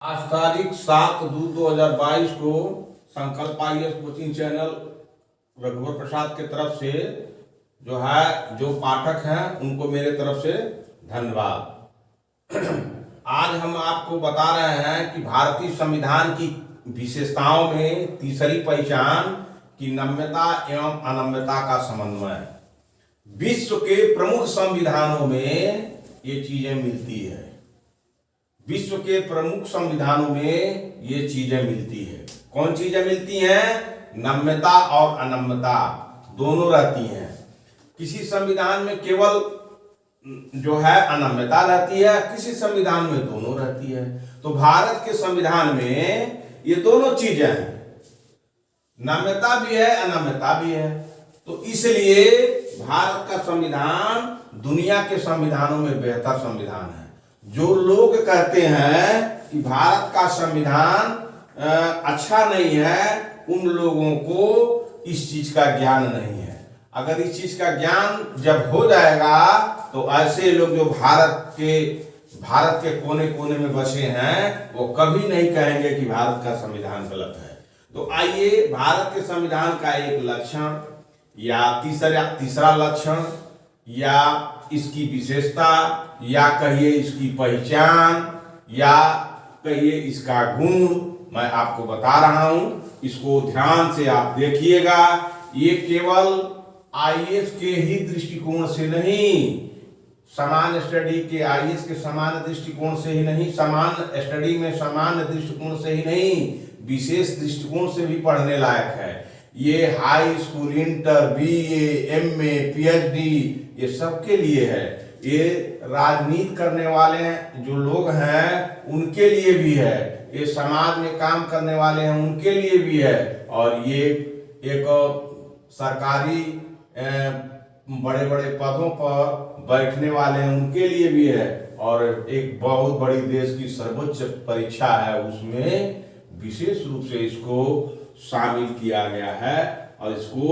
आज तारीख 7/2/2022 को संकल्प IAS कोचिंग चैनल रघुवर प्रसाद के तरफ से जो पाठक हैं उनको मेरे तरफ से धन्यवाद। आज हम आपको बता रहे हैं कि भारतीय संविधान की विशेषताओं में तीसरी पहचान की नम्यता एवं अनम्यता का समन्वय। विश्व के प्रमुख संविधानों में ये चीजें मिलती है। विश्व के प्रमुख संविधानों में ये चीजें मिलती है। कौन चीजें मिलती हैं? नम्यता और अनम्यता दोनों रहती हैं। किसी संविधान में केवल अनम्यता रहती है, किसी संविधान में दोनों रहती है। तो भारत के संविधान में ये दोनों चीजें हैं, नम्यता भी है, अनम्यता भी है। तो इसलिए भारत का संविधान दुनिया के संविधानों में बेहतर संविधान है। जो लोग कहते हैं कि भारत का संविधान अच्छा नहीं है, उन लोगों को इस चीज का ज्ञान नहीं है। अगर इस चीज का ज्ञान जब हो जाएगा तो ऐसे लोग जो भारत के कोने कोने में बसे हैं वो कभी नहीं कहेंगे कि भारत का संविधान गलत है। तो आइए भारत के संविधान का एक लक्षण या तीसरा लक्षण या इसकी विशेषता या कहिए इसकी पहचान या कहिए इसका गुण मैं आपको बता रहा हूं। इसको ध्यान से आप देखिएगा। ये केवल IAS के ही दृष्टिकोण से नहीं, समान स्टडी के IAS के समान दृष्टिकोण से ही नहीं, समान स्टडी में समान दृष्टिकोण से ही नहीं, विशेष दृष्टिकोण से भी पढ़ने लायक है। ये high school, inter, BA, MA, PhD ये सबके लिए है। ये राजनीति करने वाले जो लोग हैं उनके लिए भी है। ये समाज में काम करने वाले हैं उनके लिए भी है। और ये एक सरकारी बड़े बड़े पदों पर बैठने वाले हैं उनके लिए भी है। और एक बहुत बड़ी देश की सर्वोच्च परीक्षा है, उसमें विशेष रूप से इसको शामिल किया गया है। और इसको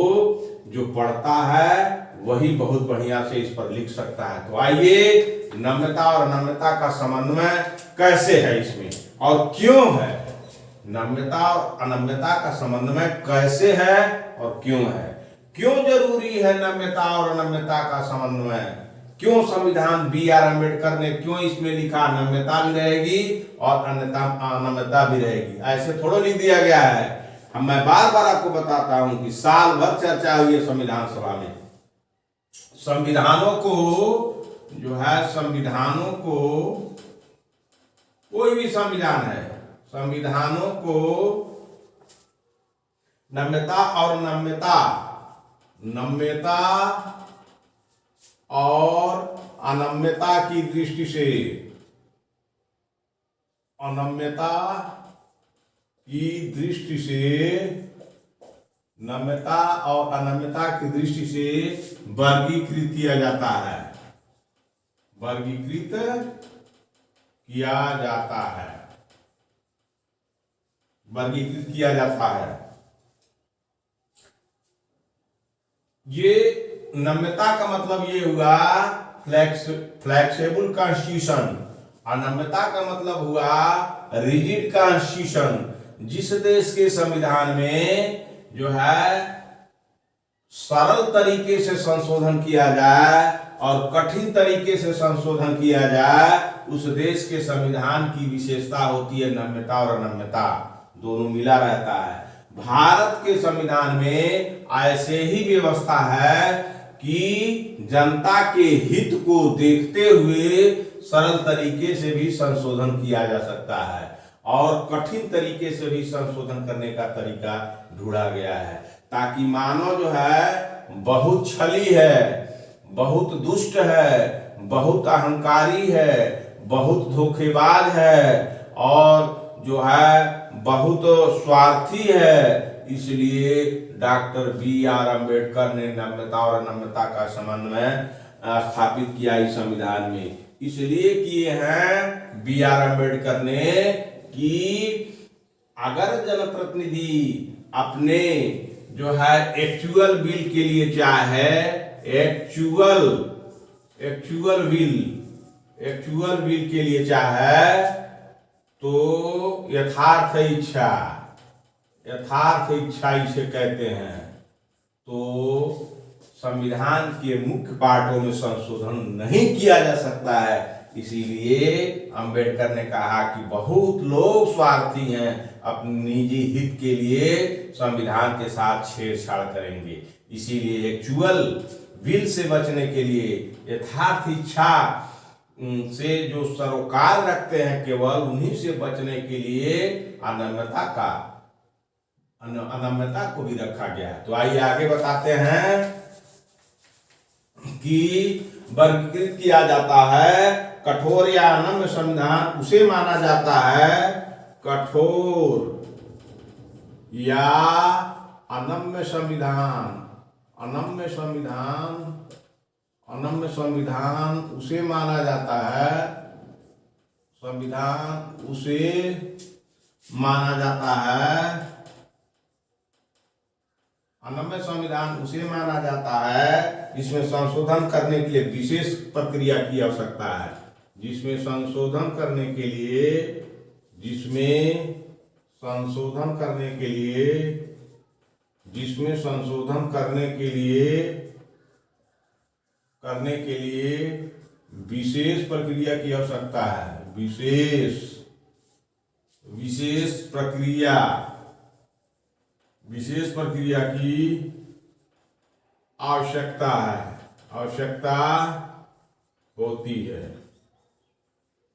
जो पढ़ता है वही बहुत बढ़िया से इस पर लिख सकता है। तो आइए नम्यता और अनम्यता का समन्वय कैसे है इसमें और क्यों है, नम्यता और अनम्यता का समन्वय कैसे है और क्यों है, क्यों जरूरी है नम्यता और अनम्यता का समन्वय, क्यों संविधान BR अम्बेडकर ने क्यों इसमें लिखा नम्यता भी रहेगी और अनम्यता भी रहेगी। ऐसे थोड़ा लिख दिया गया है। मैं बार बार आपको बताता हूं कि साल भर चर्चा हुई है संविधान सभा में। संविधानों को कोई भी संविधान है, संविधानों को नम्यता और अनम्यता की दृष्टि से, नम्यता और अनम्यता की दृष्टि से वर्गीकृत किया जाता है। ये नम्यता का मतलब ये हुआ फ्लेक्सिबल कॉन्स्टिट्यूशन, अनम्यता का मतलब हुआ रिजिड कॉन्स्टिट्यूशन। जिस देश के संविधान में सरल तरीके से संशोधन किया जाए और कठिन तरीके से संशोधन किया जाए, उस देश के संविधान की विशेषता होती है नम्यता और अनम्यता, दोनों मिला रहता है। भारत के संविधान में ऐसे ही व्यवस्था है कि जनता के हित को देखते हुए सरल तरीके से भी संशोधन किया जा सकता है और कठिन तरीके से भी संशोधन करने का तरीका ढूंढा गया है, ताकि मानव बहुत छली है, बहुत दुष्ट है, बहुत अहंकारी है, बहुत धोखेबाज है और बहुत स्वार्थी है। इसलिए डॉक्टर BR अम्बेडकर ने नम्यता और अनम्यता का समन्वय स्थापित किया इस संविधान में। इसलिए किए हैं BR अम्बेडकर ने कि अगर जनप्रतिनिधि अपने एक्चुअल बिल के लिए चाहे, एक्चुअल बिल के लिए चाहे तो यथार्थ इच्छा, यथार्थ इच्छा इसे कहते हैं। तो संविधान के मुख्य पार्टों में संशोधन नहीं किया जा सकता है। इसीलिए अंबेडकर ने कहा कि बहुत लोग स्वार्थी हैं, अपने निजी हित के लिए संविधान के साथ छेड़छाड़ करेंगे। इसीलिए एक्चुअल विल से बचने के लिए, यथार्थ इच्छा से जो सरोकार रखते हैं, केवल उन्हीं से बचने के लिए अनम्यता को भी रखा गया है। तो आइए आगे बताते हैं कि वर्गीकृत किया जाता है कठोर या अनम्य संविधान उसे माना जाता है, कठोर या अनम्य संविधान, अनम्य संविधान उसे माना जाता है, संविधान उसे माना जाता है, अनम्य संविधान उसे माना जाता है जिसमें संशोधन करने के लिए विशेष प्रक्रिया की आवश्यकता है, जिसमें संशोधन करने के लिए, जिसमें संशोधन करने के लिए, जिसमें संशोधन करने के लिए विशेष प्रक्रिया की आवश्यकता है, विशेष प्रक्रिया की आवश्यकता होती है,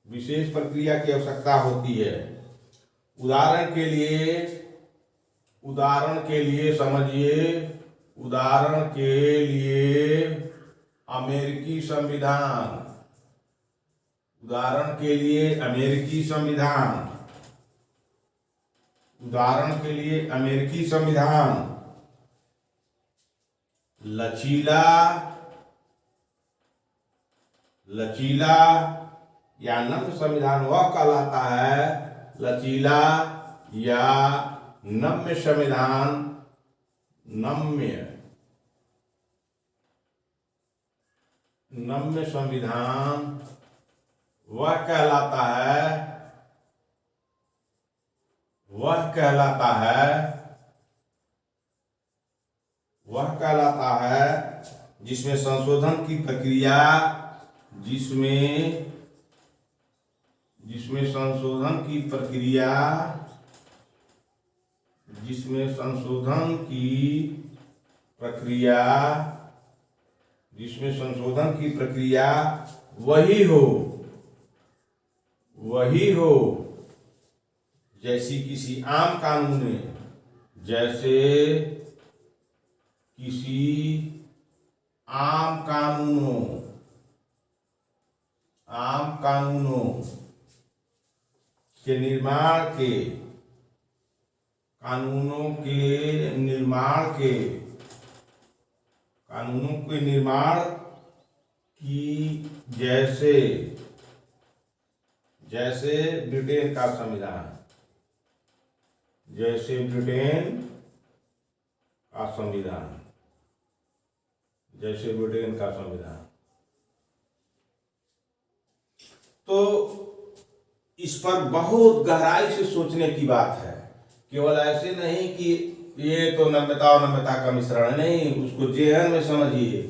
विशेष प्रक्रिया की आवश्यकता होती है। उदाहरण के लिए समझिए, उदाहरण के लिए अमेरिकी संविधान, उदाहरण के लिए अमेरिकी संविधान, उदाहरण के लिए अमेरिकी संविधान लचीला या नम्य संविधान वह कहलाता है, लचीला या नम्य संविधान, नम्य संविधान वह कहलाता है जिसमें संशोधन की प्रक्रिया, जिसमें संशोधन की प्रक्रिया वही हो जैसी किसी आम कानून में, जैसे किसी आम कानूनों के निर्माण की जैसे ब्रिटेन का संविधान, तो इस पर बहुत गहराई से सोचने की बात है। केवल ऐसे नहीं कि ये तो नम्यता और नम्यता का मिश्रण, नहीं, उसको जेहन में समझिए।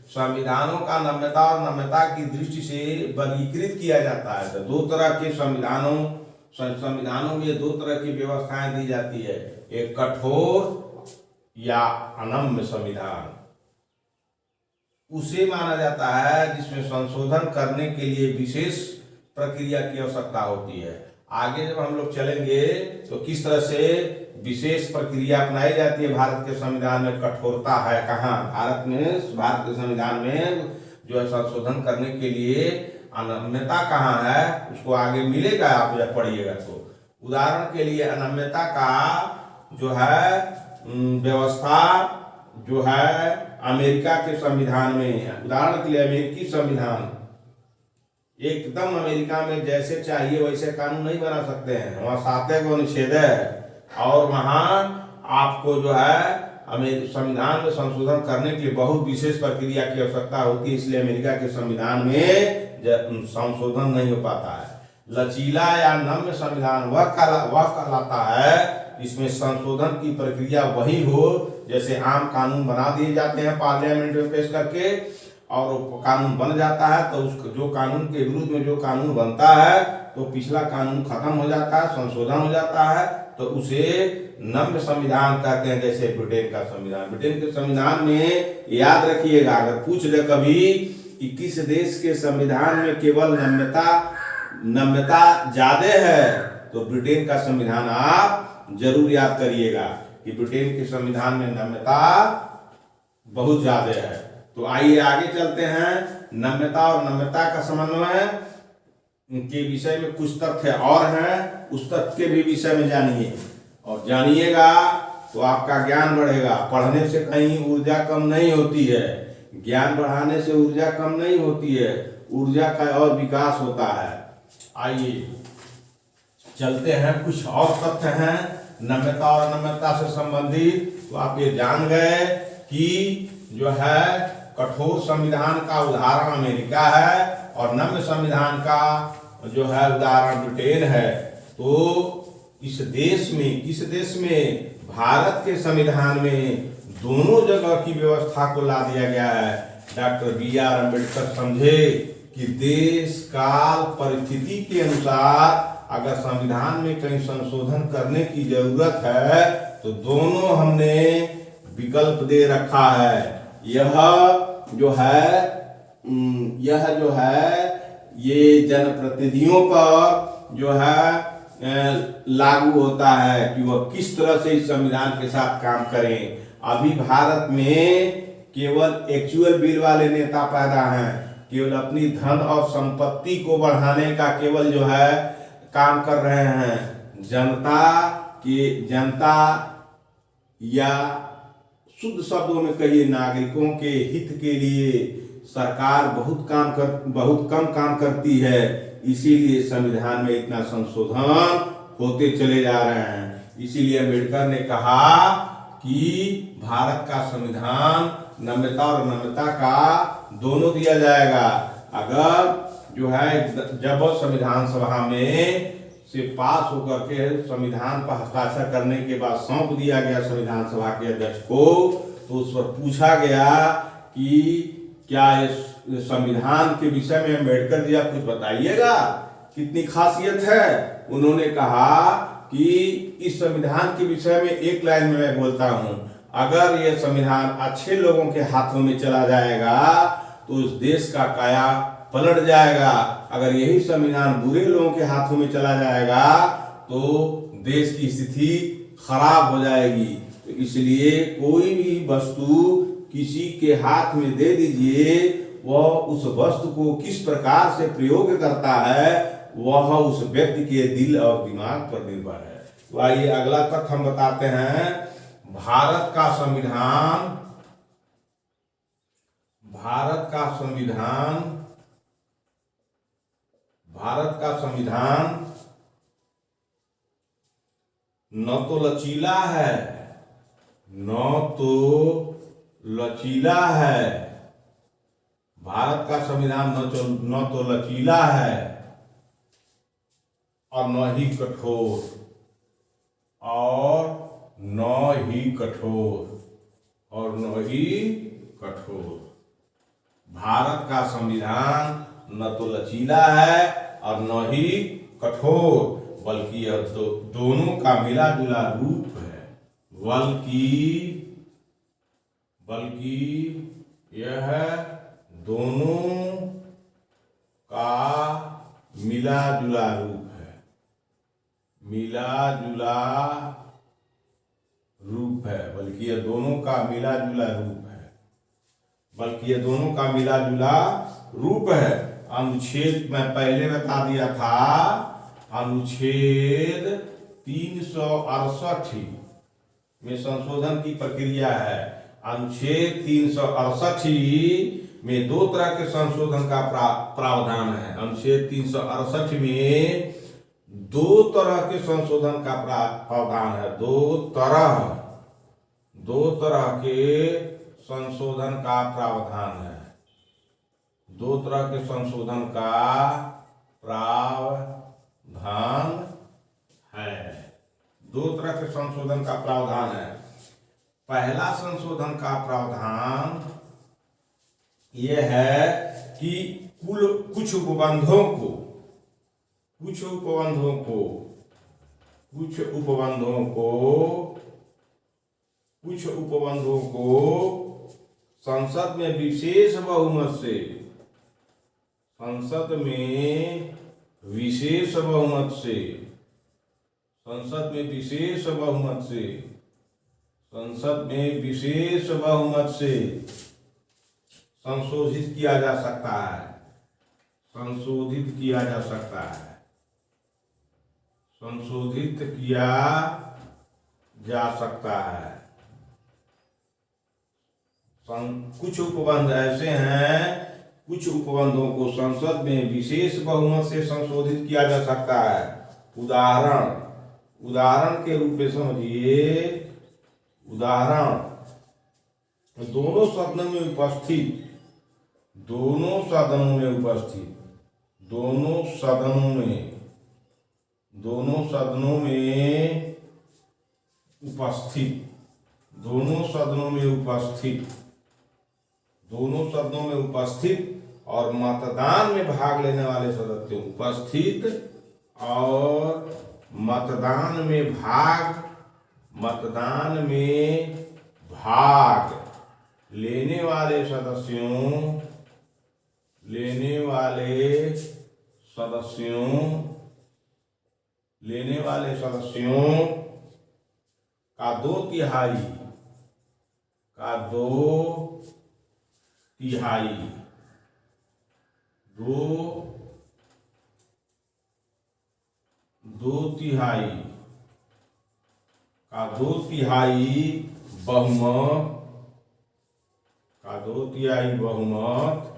संविधानों का नम्यता और नम्यता की दृष्टि से वर्गीकृत किया जाता है। तो दो तरह के संविधानों में दो तरह की व्यवस्थाएं दी जाती है, एक कठोर या अनम्य संविधान उसे माना जाता है जिसमें संशोधन करने के लिए विशेष प्रक्रिया की आवश्यकता होती है। आगे जब हम लोग चलेंगे तो किस तरह से विशेष प्रक्रिया अपनाई जाती है। भारत के संविधान में कठोरता है कहाँ, भारत के संविधान में जो है संशोधन करने के लिए अनम्यता कहाँ है, उसको आगे मिलेगा आप जब पढ़िएगा तो। उदाहरण के लिए अनम्यता का जो है व्यवस्था जो है अमेरिका के संविधान में, उदाहरण के लिए अमेरिकी संविधान एकदम अमेरिका में जैसे चाहिए वैसे कानून नहीं बना सकते हैं। वहाँ 7 अनुच्छेद है और वहाँ आपको जो है संविधान में संशोधन करने के लिए बहुत विशेष प्रक्रिया की आवश्यकता होती है। इसलिए अमेरिका के संविधान में संशोधन नहीं हो पाता है। लचीला या नम्य संविधान वह कहलाता है इसमें संशोधन की प्रक्रिया वही हो जैसे आम कानून बना दिए जाते हैं पार्लियामेंट में पेश करके, और वो कानून बन जाता है तो उस जो कानून के विरुद्ध में जो कानून बनता है तो पिछला कानून खत्म हो जाता है, संशोधन हो जाता है, तो उसे नम्य संविधान कहते हैं। जैसे ब्रिटेन का संविधान, ब्रिटेन के संविधान में याद रखिएगा, अगर पूछ ले कभी कि किस देश के संविधान में केवल नम्यता ज्यादा है तो ब्रिटेन का संविधान आप जरूर याद करिएगा कि ब्रिटेन के संविधान में नम्यता बहुत ज्यादा है। तो आइए आगे चलते हैं। नम्यता और नम्यता का समन्वय के विषय में कुछ तथ्य और हैं, उस तथ्य के भी विषय में जानिए, और जानिएगा तो आपका ज्ञान बढ़ेगा। पढ़ने से कहीं ऊर्जा कम नहीं होती है, ज्ञान बढ़ाने से ऊर्जा कम नहीं होती है, ऊर्जा का और विकास होता है। आइए चलते हैं, कुछ और तथ्य हैं नम्यता और अनम्यता से संबंधित। तो आप ये जान गए कि जो है कठोर संविधान का उदाहरण अमेरिका है और नम्य संविधान का जो है उदाहरण ब्रिटेन है। तो इस देश में, किस देश में, भारत के संविधान में दोनों जगह की व्यवस्था को ला दिया गया है। Doctor B R. अम्बेडकर समझे कि देश काल परिस्थिति के अनुसार अगर संविधान में कहीं संशोधन करने की जरूरत है तो दोनों हमने विकल्प दे रखा है। यह जो है ये जनप्रतिनिधियों पर जो है लागू होता है कि वह किस तरह से इस संविधान के साथ काम करें। अभी भारत में केवल एक्चुअल बिल वाले नेता पैदा हैं, केवल अपनी धन और संपत्ति को बढ़ाने का केवल जो है काम कर रहे हैं। जनता या शुद्ध शब्दों में कहिए नागरिकों के हित के लिए सरकार बहुत कम काम करती है, इसीलिए संविधान में इतना संशोधन होते चले जा रहे हैं। इसीलिए अम्बेडकर ने कहा कि भारत का संविधान नम्यता और अनम्यता का दोनों दिया जाएगा। अगर जो है जब संविधान सभा में से पास होकर के संविधान पर हस्ताक्षर करने के बाद सौंप दिया गया संविधान सभा के अध्यक्ष को, तो उस पर पूछा गया कि क्या इस संविधान के विषय में अम्बेडकर जी आप कुछ बताइएगा, कितनी खासियत है। उन्होंने कहा कि इस संविधान के विषय में एक लाइन में मैं बोलता हूं, अगर यह संविधान अच्छे लोगों के हाथों में चला जाएगा तो उस देश का काया पलट जाएगा, अगर यही संविधान बुरे लोगों के हाथों में चला जाएगा तो देश की स्थिति खराब हो जाएगी। तो इसलिए कोई भी वस्तु किसी के हाथ में दे दीजिए, वह उस वस्तु को किस प्रकार से प्रयोग करता है वह उस व्यक्ति के दिल और दिमाग पर निर्भर है। तो आइए अगला तथ्य हम बताते हैं। भारत का संविधान न तो लचीला है, भारत का संविधान न तो लचीला है और न ही कठोर। भारत का संविधान न तो लचीला है और न ही कठोर, बल्कि यह दोनों का मिला जुला रूप है। बल्कि यह दोनों का मिला जुला रूप है। बल्कि यह दोनों का मिला जुला रूप है। अनुच्छेद मैं पहले बता दिया था, अनुच्छेद 368 में संशोधन की प्रक्रिया है। अनुच्छेद 368 में दो तरह के संशोधन का प्रावधान है। अनुच्छेद 368 में दो तरह के संशोधन का प्रावधान है। दो तरह के संशोधन का प्रावधान है। दो तरह के संशोधन का प्रावधान प्रावधान है। दो तरह के संशोधन का प्रावधान है। पहला संशोधन का प्रावधान यह है कि कुछ उपबंधों को संसद में विशेष बहुमत से संशोधित किया जा सकता है। संशोधित किया जा सकता है। कुछ उपबंध ऐसे हैं, कुछ उपबंधों को संसद में विशेष बहुमत से संशोधित किया जा सकता है। उदाहरण के रूप में समझिए, दोनों सदनों में उपस्थित और मतदान में भाग लेने वाले सदस्य, मतदान में भाग लेने वाले सदस्यों का दो तिहाई बहुमत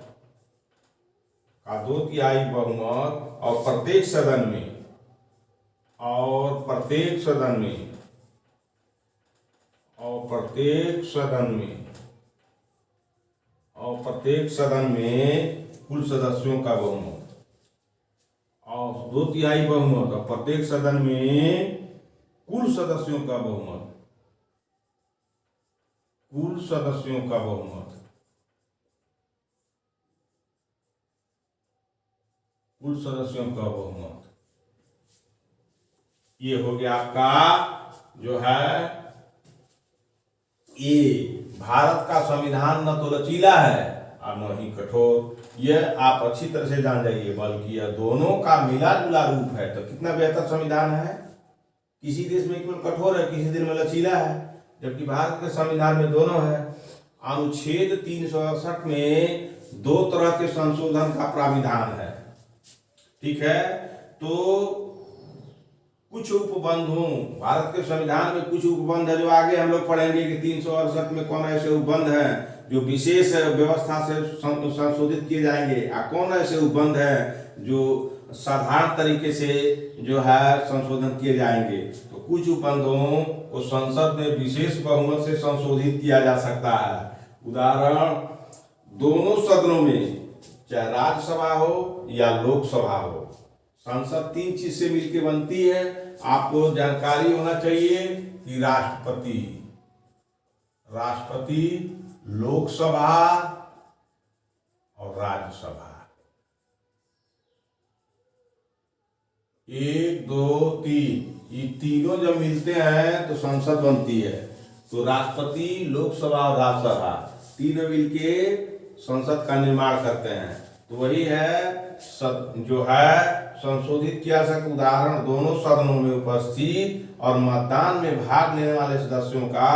और प्रत्येक सदन में कुल सदस्यों का बहुमत, और 2/3 बहुमत और प्रत्येक सदन में कुल सदस्यों का बहुमत। ये हो गया आपका जो है, ये भारत का संविधान न तो लचीला है और न ही कठोर। यह आप अच्छी तरह से जान जाइए, बल्कि यह दोनों का मिला जुला रूप है। तो कितना बेहतर संविधान है। किसी देश में केवल कठोर है, किसी देश में लचीला है, जबकि भारत के संविधान में दोनों है। अनुच्छेद 368 में 2 तरह के संशोधन का प्राविधान है। ठीक है, तो कुछ उपबंधों, भारत के संविधान में कुछ उपबंध है जो आगे हम लोग पढ़ेंगे कि 368 में कौन ऐसे उपबंध है जो विशेष व्यवस्था से संशोधित किए जाएंगे, और कौन ऐसे उपबंध है जो साधारण तरीके से जो है संशोधन किए जाएंगे। तो कुछ उपबंधों को संसद में विशेष बहुमत से संशोधित किया जा सकता है। उदाहरण, दोनों सदनों में, चाहे राज्यसभा हो या लोकसभा हो, संसद 3 चीज से मिलकर बनती है। आपको जानकारी होना चाहिए कि राष्ट्रपति, लोकसभा और राज्यसभा, 1, 2, 3, ये तीनों जब मिलते हैं तो संसद बनती है। तो राष्ट्रपति, लोकसभा और राज्यसभा तीनों मिलके संसद का निर्माण करते हैं। तो वही है जो है संशोधित किया सकता। उदाहरण, दोनों सदनों में उपस्थित और मतदान में भाग लेने वाले सदस्यों का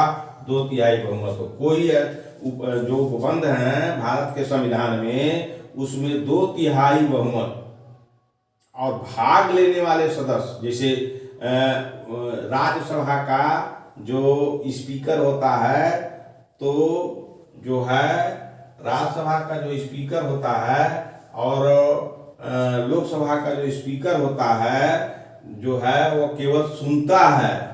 2/3 बहुमत हो। कोई जो उपबंध हैं भारत के संविधान में, उसमें 2/3 बहुमत और भाग लेने वाले सदस्य, जैसे राज्यसभा का जो स्पीकर होता है, तो जो है राज्यसभा का जो स्पीकर होता है और लोकसभा का जो स्पीकर होता है, जो है वो केवल सुनता है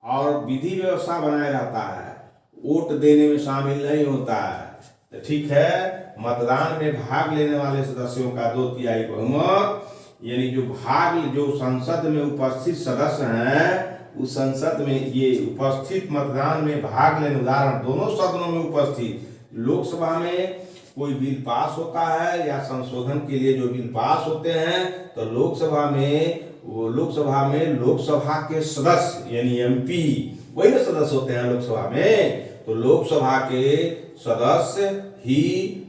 और विधि व्यवस्था बनाया जाता है, वोट देने में शामिल नहीं होता है। तो ठीक है, मतदान में भाग लेने वाले सदस्यों का 2/3 बहुमत, यानी जो संसद में उपस्थित सदस्य हैं, उस संसद में ये उपस्थित मतदान में भाग लेने, उदाहरण दोनों सदनों में उपस्थित, लोकसभा में कोई बिल पास होता है या संशोधन के लिए जो बिल पास होते हैं, तो लोकसभा में लोकसभा के सदस्य यानी एमपी, वही ना सदस्य होते हैं लोकसभा में, तो लोकसभा के सदस्य ही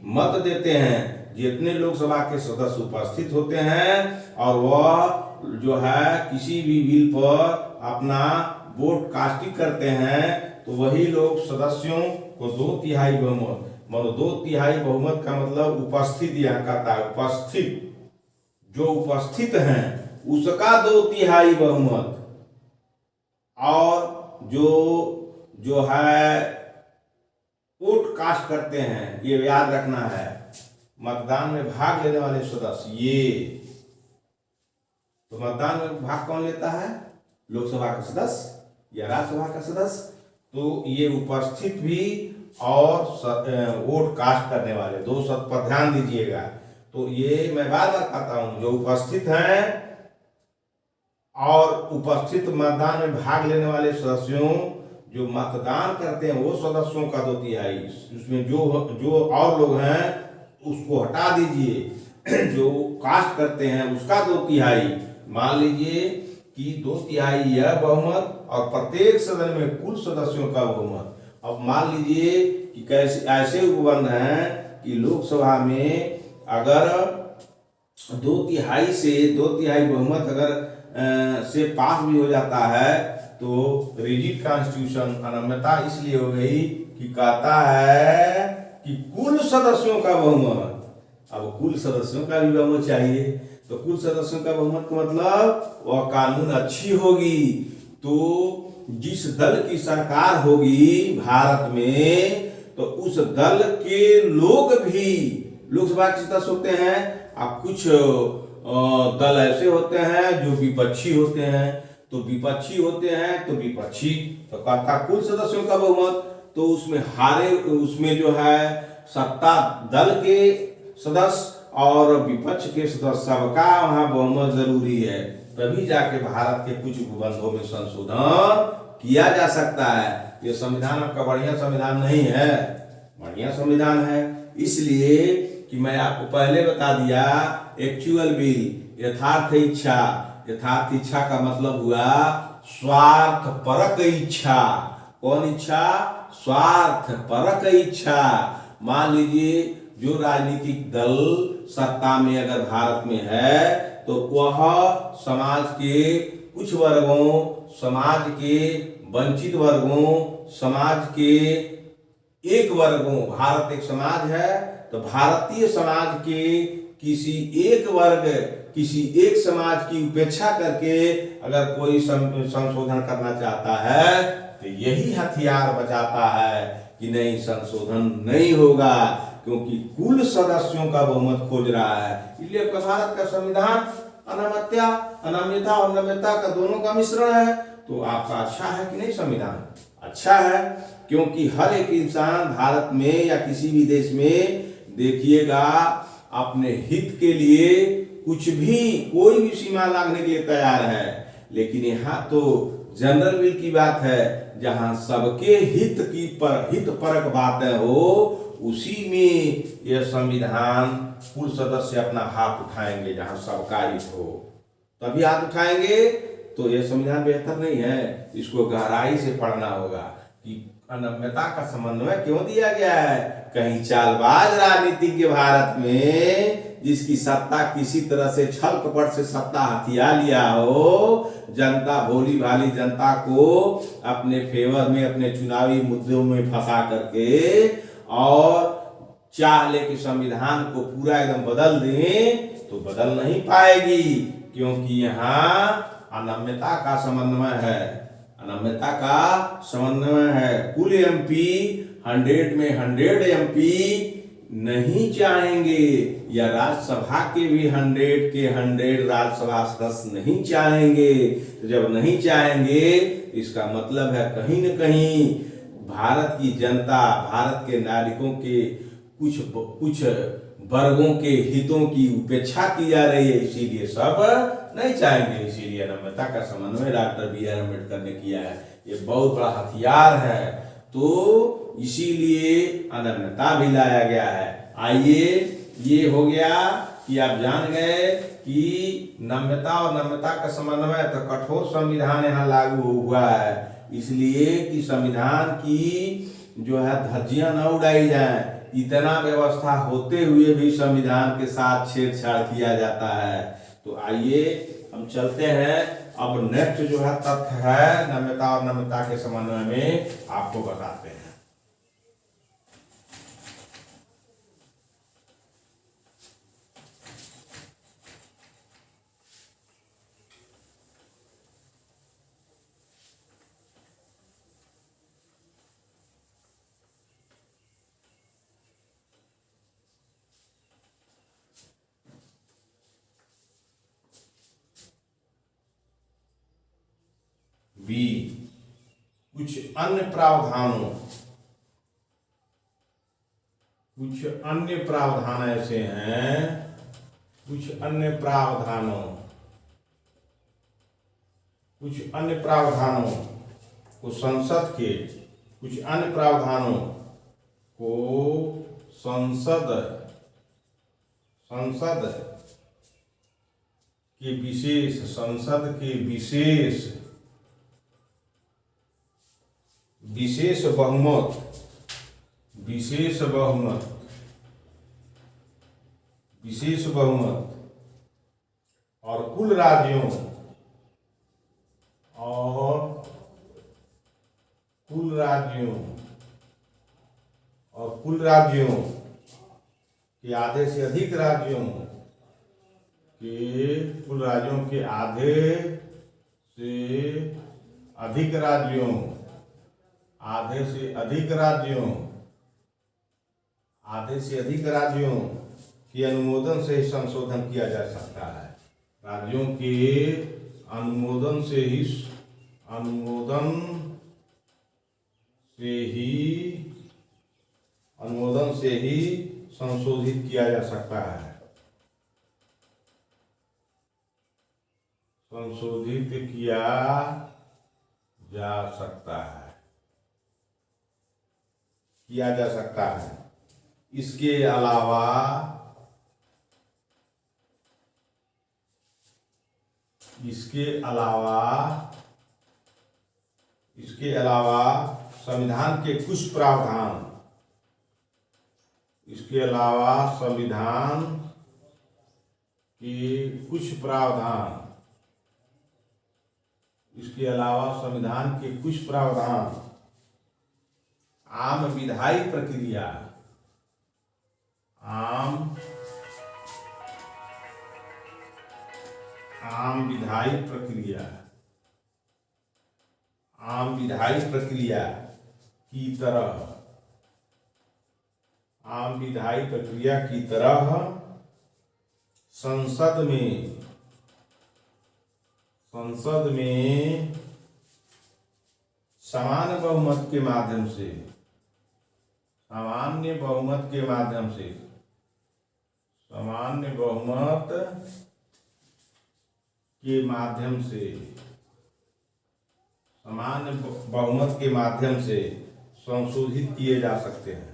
मत देते हैं। जितने लोकसभा के सदस्य उपस्थित होते हैं और वह जो है किसी भी बिल पर अपना वोट कास्टिंग करते हैं, तो वही लोग सदस्यों को 2/3 बहुमत, मतलब 2/3 बहुमत का मतलब उपस्थित, यहाँ कहता है उपस्थित, जो उपस्थित हैं उसका 2/3 बहुमत, और जो है वोट कास्ट करते हैं, ये याद रखना है, मतदान में भाग लेने वाले सदस्य ये, तो मतदान में भाग कौन लेता है? लोकसभा का सदस्य या राज्यसभा का सदस्य, तो ये उपस्थित भी और वोट कास्ट करने वाले, 2 शब्द पर ध्यान दीजिएगा। तो ये मैं बार बार कहता हूं, जो उपस्थित हैं और उपस्थित मतदान में भाग लेने वाले सदस्यों, जो मतदान करते हैं वो सदस्यों का 2/3, उसमें जो और लोग हैं उसको हटा दीजिए, जो कास्ट करते हैं उसका 2/3, मान लीजिए कि 2/3 यह बहुमत और प्रत्येक सदन में कुल सदस्यों का बहुमत। अब मान लीजिए कि कैसे ऐसे उपबंध हैं कि लोकसभा में अगर 2/3 बहुमत अगर से पास भी हो जाता है, तो रिजिड कॉन्स्टिट्यूशन अनम्यता इसलिए हो गई कि कहता है कि कुल सदस्यों का बहुमत। अब कुल सदस्यों का भी बहुमत चाहिए, तो कुल सदस्यों का बहुमत का मतलब वह कानून अच्छी होगी, तो जिस दल की सरकार होगी भारत में, तो उस दल के लोग भी लोकसभा के सदस्य होते हैं। अब कुछ दल ऐसे होते हैं जो विपक्षी होते हैं, तो विपक्षी होते हैं तो विपक्षी, तो कहता कुल सदस्यों का बहुमत, तो उसमें जो है सत्ता दल के सदस्य और विपक्ष के सदस्य सबका वहां बहुमत जरूरी है, तभी जाके भारत के कुछ उपबंधों में संशोधन किया जा सकता है। ये संविधान आपका बढ़िया संविधान नहीं है, बढ़िया संविधान है इसलिए कि मैं आपको पहले बता दिया, एक्चुअल बिल, यथार्थ इच्छा, यथार्थ इच्छा का मतलब हुआ स्वार्थ परक इच्छा। कौन इच्छा? स्वार्थ परक इच्छा। मान लीजिए जो राजनीतिक दल सत्ता में अगर भारत में है, तो वह समाज के कुछ वर्गों, समाज के वंचित वर्गों, समाज के एक वर्गों, भारत एक समाज है, तो भारतीय समाज के किसी एक वर्ग, किसी एक समाज की उपेक्षा करके अगर कोई संशोधन करना चाहता है, तो यही हथियार बचाता है कि नहीं, संशोधन नहीं होगा, क्योंकि कुल सदस्यों का बहुमत खोज रहा है। इसलिए भारत का संविधान अनम्यता और नम्यता का दोनों का मिश्रण है। तो आपका अच्छा है कि नहीं? संविधान अच्छा है, क्योंकि हर एक इंसान भारत में या किसी भी देश में देखिएगा अपने हित के लिए कुछ भी, कोई भी सीमा लागने के लिए तैयार है। लेकिन यहाँ तो जनरल विल की बात है, जहां सबके हित परक बातें हो, उसी में यह संविधान कुल सदस्य अपना हाथ उठाएंगे, जहां सबका हित हो तभी हाथ उठाएंगे। तो यह संविधान बेहतर नहीं है, इसको गहराई से पढ़ना होगा कि अनम्यता का समन्वय क्यों दिया गया है। कहीं चालबाज राजनीतिज्ञ भारत में, जिसकी सत्ता किसी तरह से छल कपट से सत्ता हथिया लिया हो, जनता, भोली भाली जनता को अपने फेवर में, अपने चुनावी मुद्दों में फंसा करके और चाह ले कि संविधान को पूरा एकदम बदल दें, तो बदल नहीं पाएगी, क्योंकि यहाँ अनम्यता का समन्वय है, अनम्यता का समन्वय है। कुल एमपी 100 में 100 एमपी नहीं चाहेंगे, या राज्यसभा के भी 100 के 100 राज्यसभा सदस्य नहीं चाहेंगे। तो जब नहीं चाहेंगे, इसका मतलब है कहीं न कहीं भारत की जनता, भारत के नागरिकों के कुछ वर्गों के हितों की उपेक्षा की जा रही है, इसीलिए सब नहीं चाहेंगे। इसीलिए अनम्यता का समन्वय डॉक्टर बी आर अम्बेडकर ने किया है। ये बहुत बड़ा हथियार है, तो इसीलिए अनम्यता भी लाया गया है। आइए, ये हो गया कि आप जान गए कि नम्यता और नम्यता का समन्वय, तो कठोर संविधान यहाँ लागू हुआ है, इसलिए कि संविधान की जो है धज्जियां न उड़ाई जाए। इतना व्यवस्था होते हुए भी संविधान के साथ छेड़छाड़ किया जाता है। तो आइए हम चलते हैं, अब नेक्स्ट जो है तथ्य है नम्यता और नम्यता के समन्वय में, आपको बताते हैं। बी, कुछ अन्य प्रावधान ऐसे हैं, कुछ अन्य प्रावधानों को संसद के, कुछ अन्य प्रावधानों को संसद के विशेष बहुमत और कुल राज्यों के आधे से अधिक राज्यों के, कुल राज्यों के आधे से अधिक राज्यों के अनुमोदन से ही संशोधन किया जा सकता है। राज्यों के अनुमोदन से ही संशोधित किया जा सकता है। किया जा सकता है। इसके अलावा संविधान के कुछ प्रावधान, आम विधायी प्रक्रिया की तरह संसद में सामान्य बहुमत के माध्यम से संशोधित किए जा सकते हैं।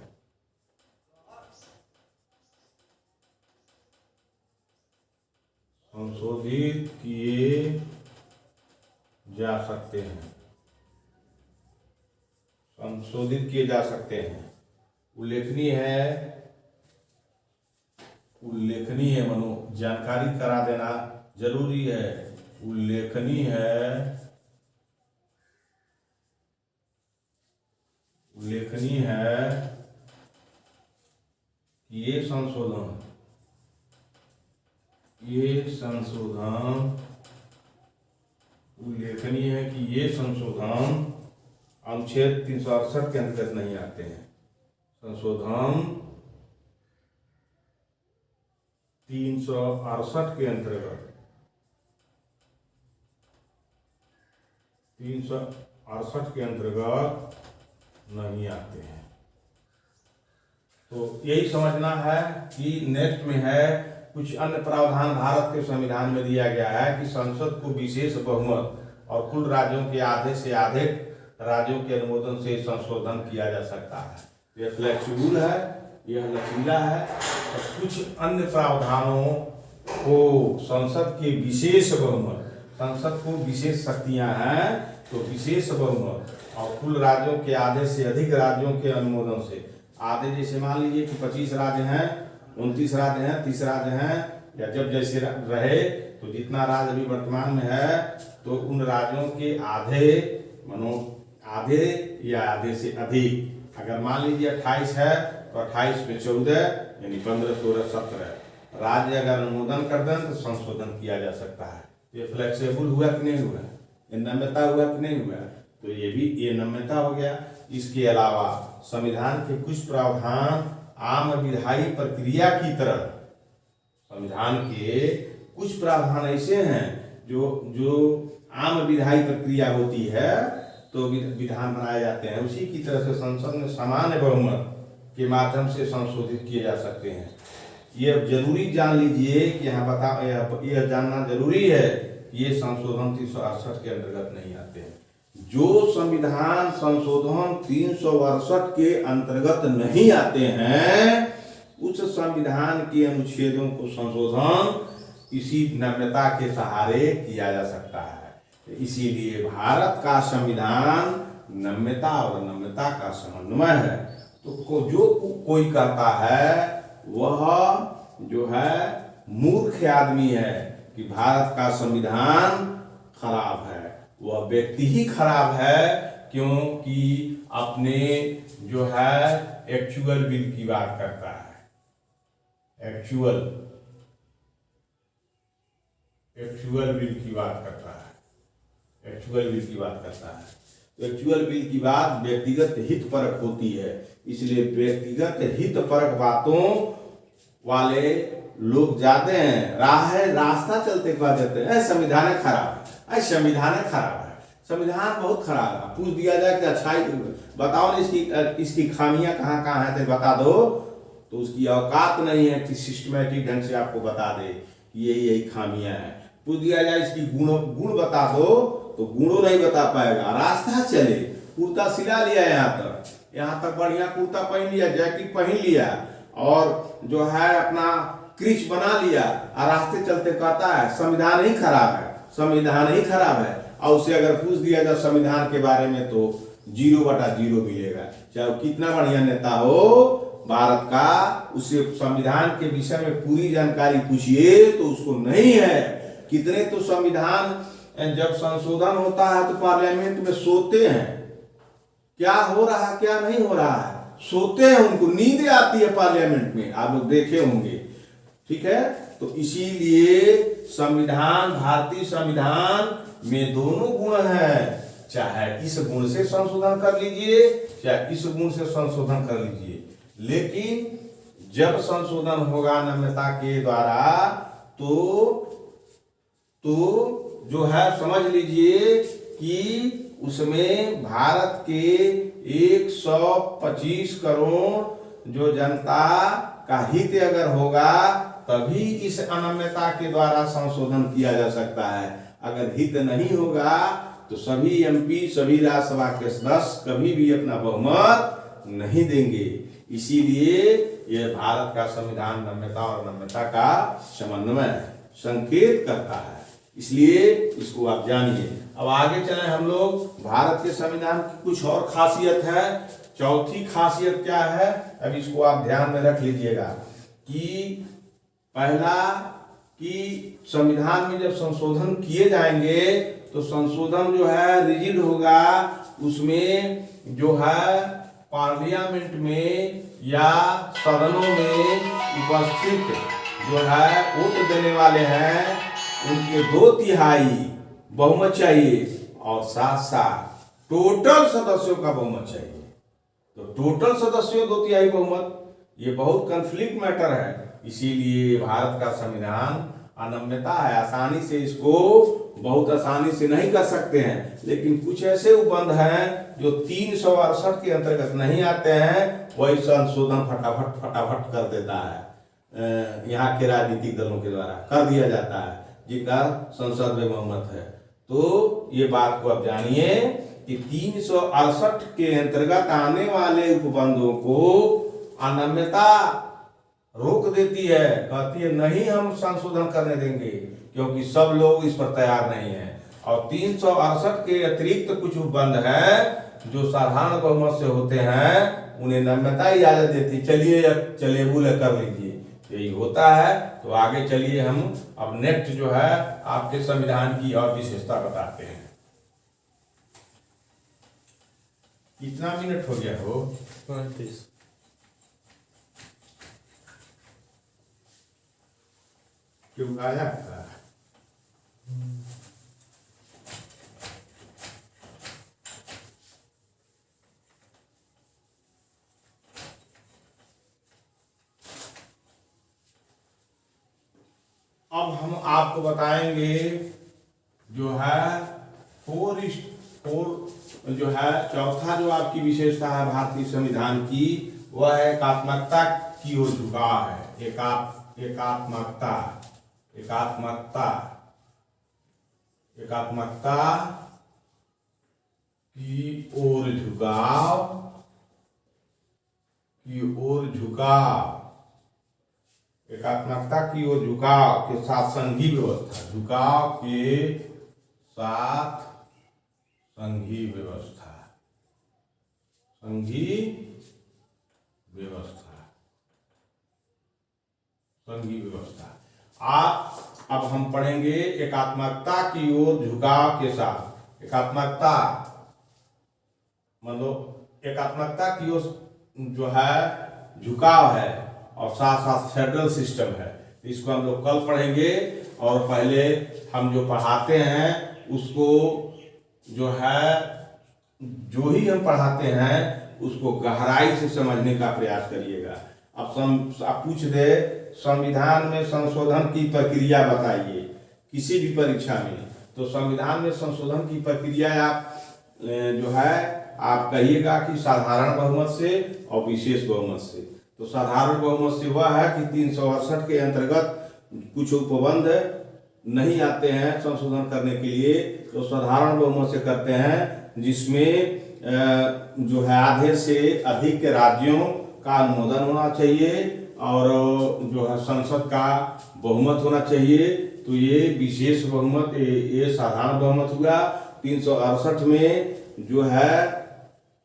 उल्लेखनीय मनो जानकारी करा देना जरूरी है। उल्लेखनीय है कि ये संशोधन अनुच्छेद 368 के अंतर्गत नहीं आते हैं। संशोधन 368 के अंतर्गत नहीं आते हैं। तो यही समझना है कि नेक्स्ट में है कुछ अन्य प्रावधान भारत के संविधान में दिया गया है कि संसद को विशेष बहुमत और कुल राज्यों के आधे से अधिक राज्यों के अनुमोदन से संशोधन किया जा सकता है। यह फ्लेक्सिबल है, यह लचीला है। और कुछ अन्य प्रावधानों को संसद के विशेष बहुमत, संसद को विशेष शक्तियां हैं तो विशेष बहुमत और कुल राज्यों के आधे से अधिक राज्यों के अनुमोदन से, आधे जैसे मान लीजिए कि 25 राज्य हैं, 29 राज्य हैं, 30 राज्य हैं, या जब जैसे रहे तो जितना राज्य अभी वर्तमान में है तो उन राज्यों के आधे आधे या आधे से अधिक, अगर मान लीजिए 28 है तो 28 में 14 यानी 15, 16, 17 राज्य अगर अनुमोदन कर दें तो संशोधन किया जा सकता है। ये फ्लेक्सिबल हुआ कि नहीं हुआ, ये नम्यता हुआ कि नहीं हुआ, तो ये भी ये नम्यता हो गया। इसके अलावा संविधान के कुछ प्रावधान आम विधायी प्रक्रिया की तरह, संविधान के कुछ प्रावधान ऐसे हैं जो आम विधायी प्रक्रिया होती है तो विधान बनाए जाते हैं, उसी की तरह से संसद में सामान्य बहुमत के माध्यम से संशोधित किए जा सकते हैं। यह जरूरी जान लीजिए कि यहाँ यह जानना जरूरी है कि ये संशोधन 368 के अंतर्गत नहीं आते हैं। जो संविधान संशोधन 368 के अंतर्गत नहीं आते हैं उस संविधान के अनुच्छेदों को संशोधन इसी नम्यता के सहारे किया जा सकता है। इसीलिए भारत का संविधान नम्यता और नम्यता का समन्वय है। तो जो कोई कहता है वह जो है मूर्ख आदमी है कि भारत का संविधान खराब है, वह व्यक्ति ही खराब है, क्योंकि अपने जो है एक्चुअल विल की बात करता है, एक्चुअल विल की बात करता है, एक्चुअल विल की बात करता है। एक्चुअल विल की बात व्यक्तिगत हित परक होती है, इसलिए व्यक्तिगत हित परक बातों वाले लोग जाते हैं रास्ता चलते कह देते हैं संविधान खराब है, संविधान खराब है, संविधान बहुत खराब है। पूछ दिया जाए कि अच्छाई बताओ ना इसकी खामियां कहाँ कहाँ है तो बता दो, तो उसकी औकात नहीं है कि सिस्टमेटिक ढंग से आपको बता दे कि यही खामियां हैं। पूछ दिया जाए इसकी गुण बता दो तो गुणों नहीं बता पाएगा। रास्ता चले, कुर्ता सिला लिया यहाँ तक बढ़िया कुर्ता पहन लिया, जैकेट पहन लिया और जो है अपना क्रीच बना लिया और रास्ते चलते कहता है संविधान ही खराब है, संविधान ही खराब है। और उसे अगर पूछ दिया जाए संविधान के बारे में तो 0/0 मिलेगा, चाहे कितना बढ़िया नेता हो भारत का, उसे संविधान के विषय में पूरी जानकारी पूछिए तो उसको नहीं है। कितने तो संविधान जब संशोधन होता है तो पार्लियामेंट में सोते हैं, क्या हो रहा है क्या नहीं हो रहा है, सोते हैं, उनको नींद आती है पार्लियामेंट में, आप लोग देखे होंगे। ठीक है, तो इसीलिए संविधान, भारतीय संविधान में दोनों गुण हैं, चाहे इस गुण से संशोधन कर लीजिए चाहे इस गुण से संशोधन कर लीजिए, लेकिन जब संशोधन होगा नम्यता के द्वारा तो जो है समझ लीजिए कि उसमें भारत के 125 करोड़ जो जनता का हित अगर होगा तभी इस अनम्यता के द्वारा संशोधन किया जा सकता है। अगर हित नहीं होगा तो सभी एमपी, सभी राज्यसभा के सदस्य कभी भी अपना बहुमत नहीं देंगे। इसीलिए यह भारत का संविधान नम्यता और नम्यता का समन्वय संकेत करता है, इसलिए इसको आप जानिए। अब आगे चले हम लोग। भारत के संविधान की कुछ और खासियत है। चौथी खासियत क्या है, अब इसको आप ध्यान में रख लीजिएगा कि पहला कि संविधान में जब संशोधन किए जाएंगे तो संशोधन जो है रिजिड होगा, उसमें जो है पार्लियामेंट में या सदनों में उपस्थित जो है वोट देने वाले हैं उनके 2/3 बहुमत चाहिए और साथ साथ टोटल सदस्यों का बहुमत चाहिए। तो टोटल सदस्यों 2/3 बहुमत, ये बहुत कन्फ्लिक्ट मैटर है। इसीलिए भारत का संविधान अनम्यता है, आसानी से इसको बहुत आसानी से नहीं कर सकते हैं, लेकिन कुछ ऐसे उपबंध हैं जो 368 के अंतर्गत नहीं आते हैं, वही संशोधन फटाफट फटाफट कर देता है। यहाँ के राजनीतिक दलों के द्वारा कर दिया जाता है, जिनका संसद में बहुमत है। तो ये बात को आप जानिए कि 368 के अंतर्गत आने वाले उपबंधों को अनाम्यता रोक देती है, कहती है नहीं हम संशोधन करने देंगे, क्योंकि सब लोग इस पर तैयार नहीं है। और 368 के अतिरिक्त कुछ उपबंध है जो साधारण बहुमत से होते हैं, उन्हें नम्यता इजाजत देती, चलिए चलेबुल कर लीजिए, यही होता है। तो आगे चलिए हम अब नेक्स्ट जो है आपके संविधान की और विशेषता बताते हैं। कितना मिनट हो गया हो? 35। क्यों गाया था? अब हम आपको बताएंगे जो है जो है चौथा जो आपकी विशेषता है भारतीय संविधान की, वह है एकात्मकता की ओर झुकाव है। एकात्मकता की ओर झुकाव एकात्मकता की ओर झुकाव के साथ संघीय व्यवस्था, झुकाव के साथ संघीय व्यवस्था, अब हम पढ़ेंगे एकात्मकता की ओर झुकाव के साथ। एकात्मकता मतलब एकात्मकता की ओर जो है झुकाव है और साथ साथ फेडरल सिस्टम है। इसको हम लोग कल पढ़ेंगे, और पहले हम जो पढ़ाते हैं उसको जो ही हम पढ़ाते हैं उसको गहराई से समझने का प्रयास करिएगा। अब पूछ दे संविधान में संशोधन की प्रक्रिया बताइए किसी भी परीक्षा में, तो संविधान में संशोधन की प्रक्रिया आप जो है आप कहिएगा कि साधारण बहुमत से और विशेष बहुमत से। तो साधारण बहुमत से वह है कि 368 के अंतर्गत कुछ उपबंध नहीं आते हैं संशोधन करने के लिए, तो साधारण बहुमत से करते हैं, जिसमें जो है आधे से अधिक के राज्यों का अनुमोदन होना चाहिए और जो है संसद का बहुमत होना चाहिए। तो ये विशेष बहुमत, ये साधारण बहुमत हुआ। 368 में जो है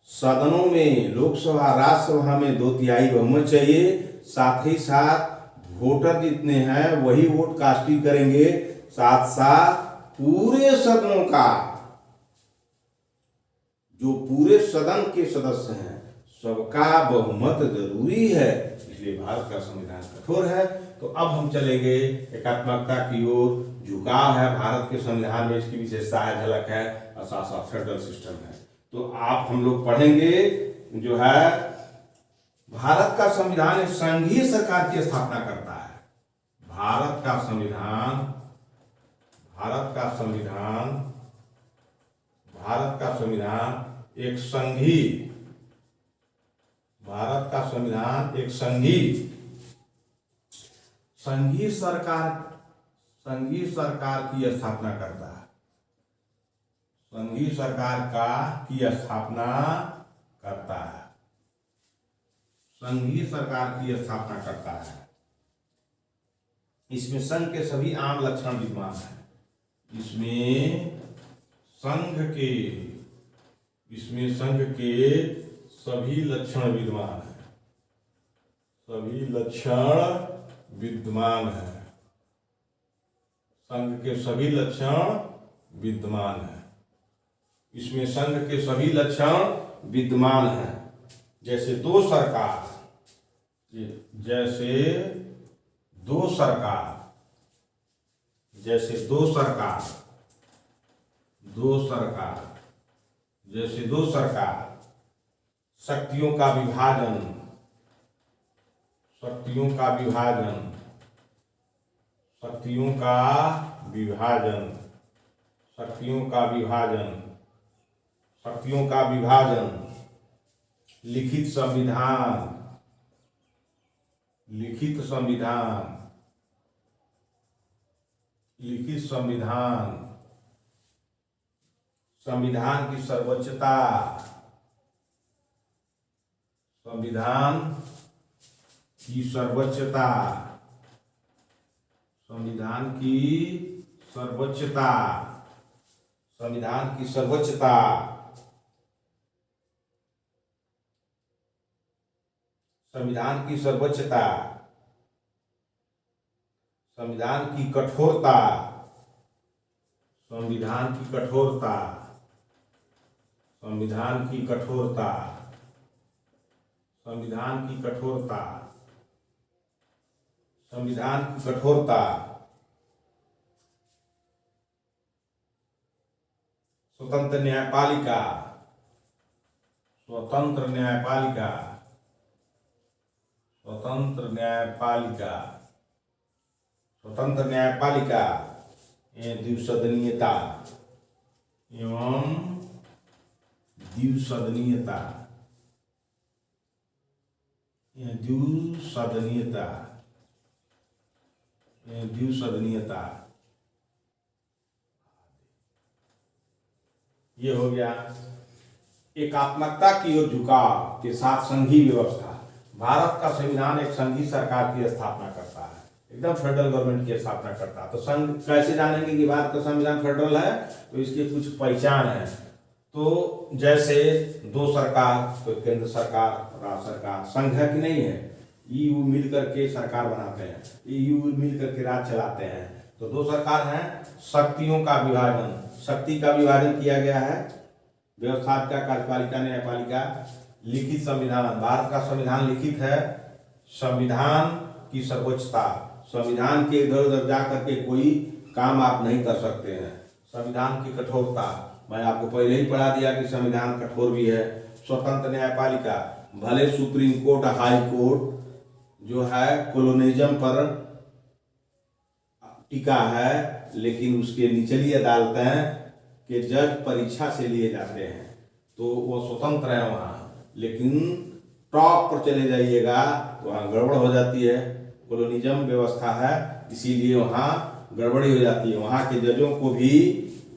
सदनों में लोकसभा राज्यसभा में 2/3 बहुमत चाहिए, साथ ही साथ वोटर जितने हैं वही वोट कास्टिंग करेंगे, साथ साथ पूरे सदनों का जो पूरे सदन के सदस्य हैं सबका बहुमत जरूरी है, इसलिए भारत का संविधान कठोर है। तो अब हम चलेंगे एकात्मकता की ओर झुकाव है भारत के संविधान में, इसकी विशेषता है, झलक है, और साथ साथ फेडरल सिस्टम है। तो आप हम लोग पढ़ेंगे जो है भारत का संविधान एक संघीय सरकार की स्थापना करता है। भारत का संविधान एक संघीय सरकार की स्थापना करता है। संघीय सरकार की स्थापना करता है। इसमें संघ के सभी आम लक्षण विद्यमान हैं। इसमें संघ के सभी लक्षण विद्यमान हैं। संघ के सभी लक्षण विद्यमान हैं। इसमें संघ के सभी लक्षण विद्यमान हैं। जैसे दो सरकार, शक्तियों का विभाजन, शक्तियों का विभाजन, शक्तियों का विभाजन, लिखित संविधान, लिखित संविधान, लिखित संविधान, संविधान की सर्वोच्चता, संविधान की सर्वोच्चता, संविधान की सर्वोच्चता, संविधान की सर्वोच्चता, संविधान की सर्वोच्चता, संविधान की कठोरता, संविधान की कठोरता, संविधान की कठोरता, संविधान की कठोरता, संविधान की कठोरता, स्वतंत्र न्यायपालिका, स्वतंत्र न्यायपालिका, स्वतंत्र न्यायपालिका, स्वतंत्र न्यायपालिका एवं द्विसदनीयता, एवं द्विसदनीयता, द्विसदनीयता, द्विसदनीयता, ये हो गया। एकात्मकता की ओर झुकाव के साथ संघीय व्यवस्था। भारत का संविधान एक संघीय सरकार की स्थापना करता है, एकदम फेडरल गवर्नमेंट की स्थापना करता है। तो संघ कैसे जानेंगे कि भारत का संविधान फेडरल है? तो इसकी कुछ पहचान है। तो जैसे दो सरकार, तो केंद्र सरकार, राज्य सरकार, संघ है कि नहीं है? ईयू मिल करके सरकार बनाते हैं, ईयू मिल करके राज्य चलाते हैं। तो दो सरकार हैं। शक्तियों का विभाजन, शक्ति का विभाजन किया गया है। व्यवस्थापिका, कार्यपालिका, न्यायपालिका। लिखित संविधान, भारत का संविधान लिखित है। संविधान की सर्वोच्चता, संविधान के इधर उधर जा करके कोई काम आप नहीं कर सकते हैं। संविधान की कठोरता, मैं आपको पहले ही पढ़ा दिया कि संविधान कठोर भी है। स्वतंत्र न्यायपालिका, भले सुप्रीम कोर्ट, हाई कोर्ट जो है कॉलोनिज्म पर टिका है, लेकिन उसके निचली अदालतें के जज परीक्षा से लिए जाते हैं, तो वो स्वतंत्र है वहाँ। लेकिन टॉप पर चले जाइएगा तो वहाँ गड़बड़ हो जाती है। कॉलोनिज्म व्यवस्था है, इसीलिए वहाँ गड़बड़ी हो जाती है। वहाँ के जजों को भी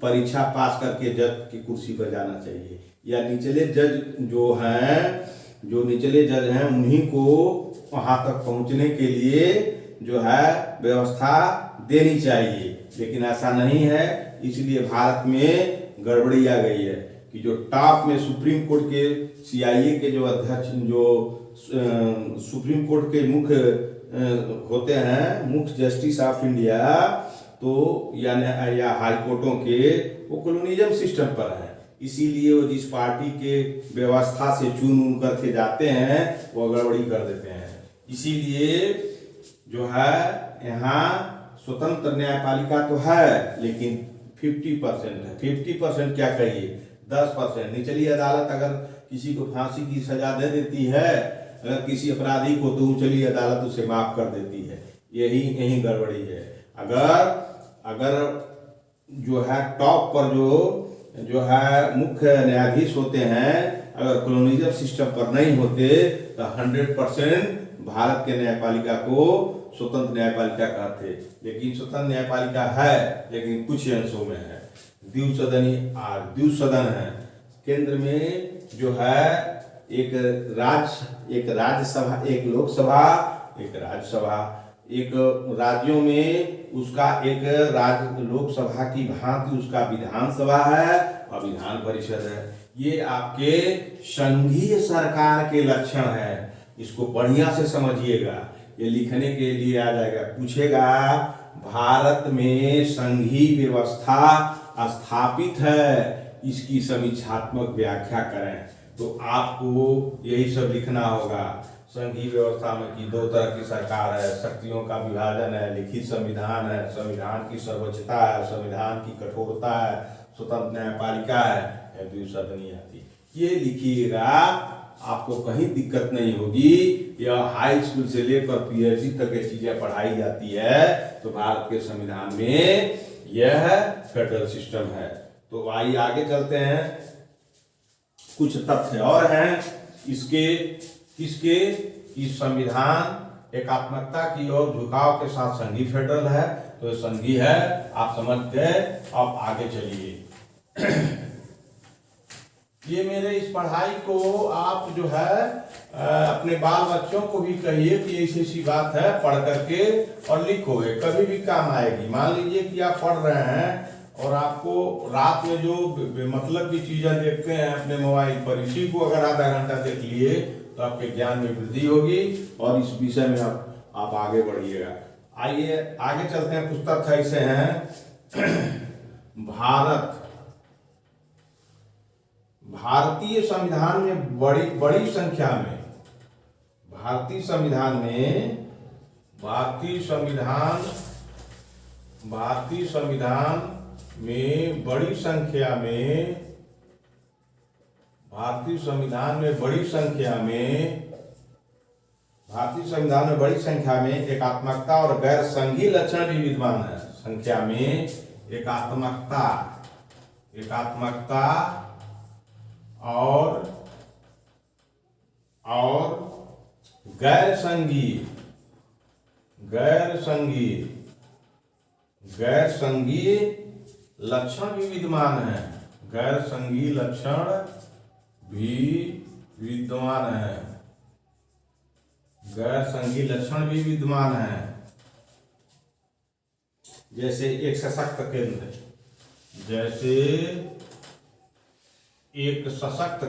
परीक्षा पास करके जज की कुर्सी पर जाना चाहिए, या निचले जज जो हैं, जो निचले जज हैं उन्हीं को वहाँ तक पहुँचने के लिए जो है व्यवस्था देनी चाहिए। लेकिन ऐसा नहीं है, इसलिए भारत में गड़बड़ी आ गई है कि जो टॉप में सुप्रीम कोर्ट के सीआईए के जो अध्यक्ष, जो सुप्रीम कोर्ट के मुख्य होते हैं, मुख्य जस्टिस ऑफ इंडिया, तो या हाई कोर्टों के, वो कॉलोनिज्म सिस्टम पर है। इसीलिए वो जिस पार्टी के व्यवस्था से चुन करके जाते हैं वो गड़बड़ी कर देते हैं। इसीलिए जो है यहाँ स्वतंत्र न्यायपालिका तो है, लेकिन 50% है। 50% क्या कहिए, 10%। निचली अदालत अगर किसी को फांसी की सजा दे देती है, अगर किसी अपराधी को, तो निचली अदालत उसे माफ कर देती है। यही गड़बड़ी है। अगर जो है टॉप पर जो है मुख्य न्यायाधीश होते हैं, अगर कॉलोनिज्म सिस्टम पर नहीं होते तो 100% भारत के न्यायपालिका को स्वतंत्र न्यायपालिका कहते। लेकिन स्वतंत्र न्यायपालिका है, लेकिन कुछ अंशों में है। द्विसदन है। केंद्र में जो है एक राज्यसभा, एक लोकसभा, एक राज्यसभा। एक राज्यों में उसका एक राज्य लोकसभा की भांति उसका विधानसभा है और विधान परिषद है। ये आपके संघीय सरकार के लक्षण है। इसको बढ़िया से समझिएगा, ये लिखने के लिए आ जाएगा, पूछेगा भारत में संघीय व्यवस्था स्थापित है, इसकी समीक्षात्मक व्याख्या करें। तो आपको यही सब लिखना होगा। संघीय व्यवस्था में कि दो तरह की सरकार है, शक्तियों का विभाजन है, लिखित संविधान है, संविधान की सर्वोच्चता है, संविधान की कठोरता है, स्वतंत्र न्यायपालिका है, द्विसदनीय थी। ये लिखिएगा, आपको कहीं दिक्कत नहीं होगी। यह हाई स्कूल से लेकर पीएचडी तक की चीजें पढ़ाई जाती है। तो भारत के संविधान में यह फेडरल सिस्टम है। तो आइए आगे चलते हैं, कुछ तथ्य और हैं इसके इस संविधान एकात्मकता की ओर झुकाव के साथ संघीय फेडरल है, तो संघीय है, आप समझ गए। अब आगे चलिए। ये मेरे इस पढ़ाई को आप जो है अपने बाल बच्चों को भी कहिए कि ऐसी ऐसी बात है, पढ़ करके और लिखोगे, कभी भी काम आएगी। मान लीजिए कि आप पढ़ रहे हैं और आपको रात में जो मतलब की चीजें देखते हैं अपने मोबाइल पर, इसी को अगर आधा घंटा देख लिए तो आपके ज्ञान में वृद्धि होगी और इस विषय में आप आगे बढ़िएगा। आइए आगे चलते हैं। कुछ तथ्य ऐसे हैं। भारतीय संविधान में बड़ी संख्या में भारतीय संविधान में बड़ी संख्या में एकात्मकता और गैर संघीय लक्षण भी विद्यमान है। संख्या में एकात्मकता और गैर संघीय लक्षण भी विद्यमान है। गैर संघीय लक्षण भी विद्यमान है। जैसे एक सशक्त केंद्र, जैसे एक सशक्त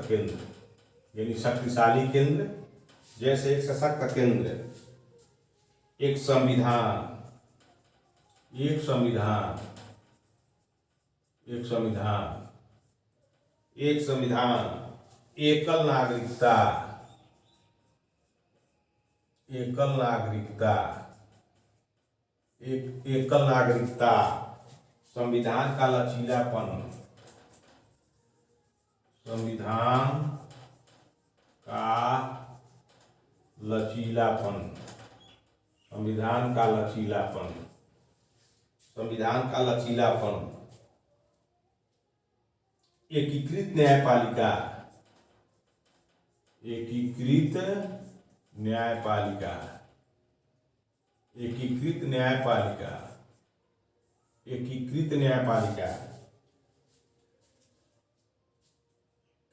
केंद्र, यानी शक्तिशाली केंद्र, जैसे एक सशक्त केंद्र, एक संविधान, एकल नागरिकता, संविधान का लचीलापन, एकीकृत न्यायपालिका,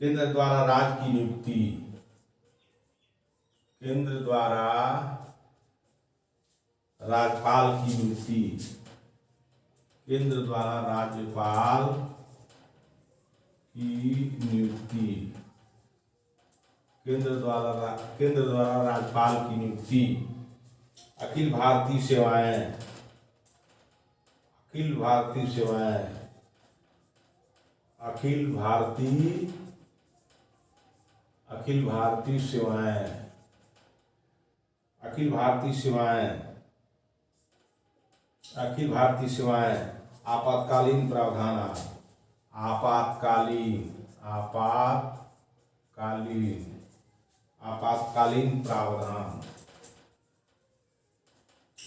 केंद्र द्वारा राज्य की नियुक्ति, राज्यपाल की नियुक्ति, केंद्र द्वारा राज्यपाल की नियुक्ति, अखिल भारतीय सेवाएं,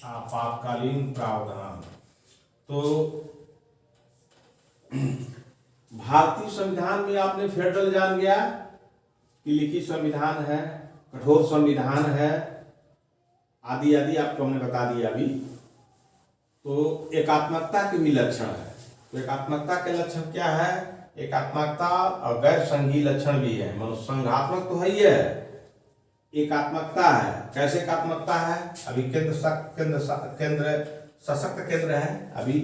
आपातकालीन प्रावधान, तो भारतीय संविधान में आपने फेडरल जान गया कि लिखित संविधान है, कठोर संविधान है, आदि आदि आपको हमने बता दिया अभी। तो एकात्मकता के भी लक्षण है। तो एकात्मकता के लक्षण क्या है? एकात्मकता और गैर संघीय लक्षण भी है। मतलब संघात्मक तो है ही है, एकात्मकता है। कैसे एकात्मकता है? अभी केंद्र सशक्त केंद्र है। अभी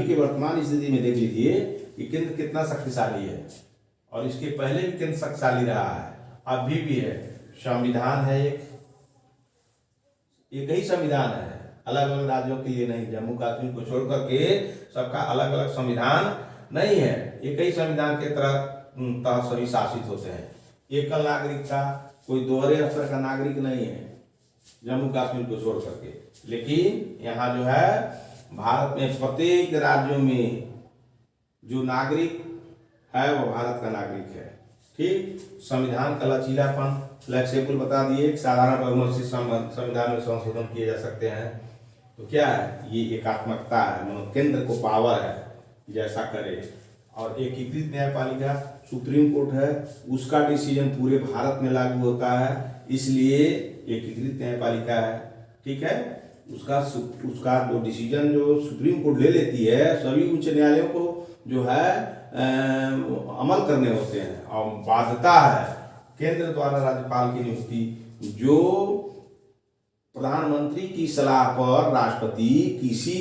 के वर्तमान स्थिति में देख लीजिए कि केंद्र कितना शक्तिशाली है, और इसके पहले भी केंद्र शक्तिशाली रहा है, अभी भी है। संविधान है, एक ही संविधान है, अलग अलग राज्यों के लिए नहीं। जम्मू कश्मीर को छोड़ करके सबका अलग अलग संविधान नहीं है, एक ही संविधान के तहत सभी शासित होते हैं। एकल नागरिकता, कोई दोहरे अवसर का नागरिक नहीं है जम्मू कश्मीर को छोड़ करके। लेकिन यहाँ जो है भारत में प्रत्येक राज्यों में जो नागरिक है वो भारत का नागरिक है। ठीक। संविधान का लचीलापन, फ्लेक्सिबल बता दिए, साधारण बहुमत से संविधान में संशोधन किए जा सकते हैं। तो क्या है, ये एकात्मकता है, मतलब केंद्र को पावर है जैसा करे। और एकीकृत न्यायपालिका, सुप्रीम कोर्ट है, उसका डिसीजन पूरे भारत में लागू होता है, इसलिए एकीकृत न्यायपालिका है। ठीक है, उसका जो डिसीजन जो सुप्रीम कोर्ट ले लेती है, सभी उच्च न्यायालयों को जो है अमल करने होते हैं। और बाध्यता है केंद्र द्वारा राज्यपाल की नियुक्ति, जो प्रधानमंत्री की सलाह पर राष्ट्रपति किसी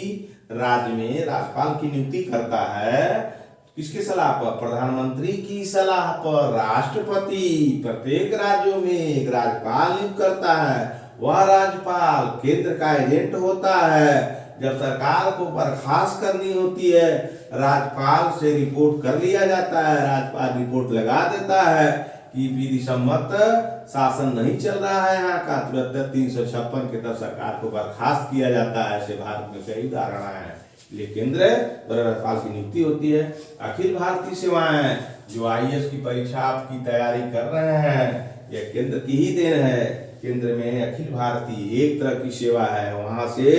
राज्य में राज्यपाल की नियुक्ति करता है। किसकी सलाह पर? प्रधानमंत्री की सलाह पर राष्ट्रपति प्रत्येक राज्यों में एक राज्यपाल नियुक्त करता है। वह राज्यपाल केंद्र का एजेंट होता है। जब सरकार को बर्खास्त करनी होती है, राज्यपाल से रिपोर्ट कर लिया जाता है, राज्यपाल रिपोर्ट लगा देता है कि विधि सम्मत शासन नहीं चल रहा है यहाँ का, तुरंत 356 के तहत सरकार को बर्खास्त किया जाता है। ऐसे भारत में कई उदाहरण है। इसलिए केंद्र द्वारा राज्यपाल की नियुक्ति होती है। अखिल भारतीय सेवाएं, जो IAS की परीक्षा आपकी तैयारी कर रहे हैं, यह केंद्र की ही देन है। केंद्र में अखिल भारतीय एक तरह की सेवा है, वहां से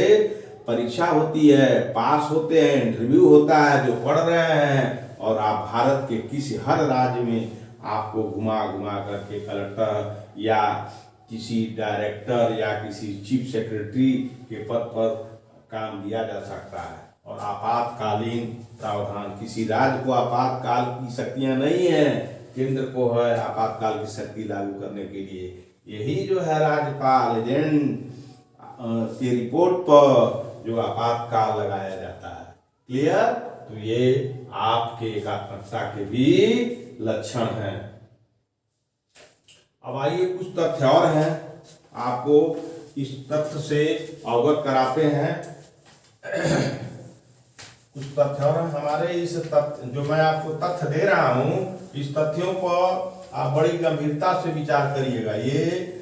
परीक्षा होती है, पास होते हैं, इंटरव्यू होता है जो पढ़ रहे हैं, और आप भारत के किसी हर राज्य में आपको घुमा घुमा करके कलेक्टर या किसी डायरेक्टर या किसी चीफ सेक्रेटरी के पद पर काम दिया जा सकता है। और आपातकालीन प्रावधान, किसी राज्य को आपातकाल की शक्तियां नहीं है, केंद्र को है आपातकाल की शक्ति लागू करने के लिए। यही जो है राज्यपाल एजेंट की रिपोर्ट पर जो आपातकाल लगाया जाता है। क्लियर? तो ये आपके एकात्मकता के भी लक्षण हैं। अब आइए कुछ तथ्य और हैं, आपको इस तथ्य से अवगत कराते हैं। कुछ तथ्य और हैं हमारे। इस तथ्य जो मैं आपको तथ्य दे रहा हूं, इस तथ्यों पर आप बड़ी गंभीरता से विचार करिएगा। ये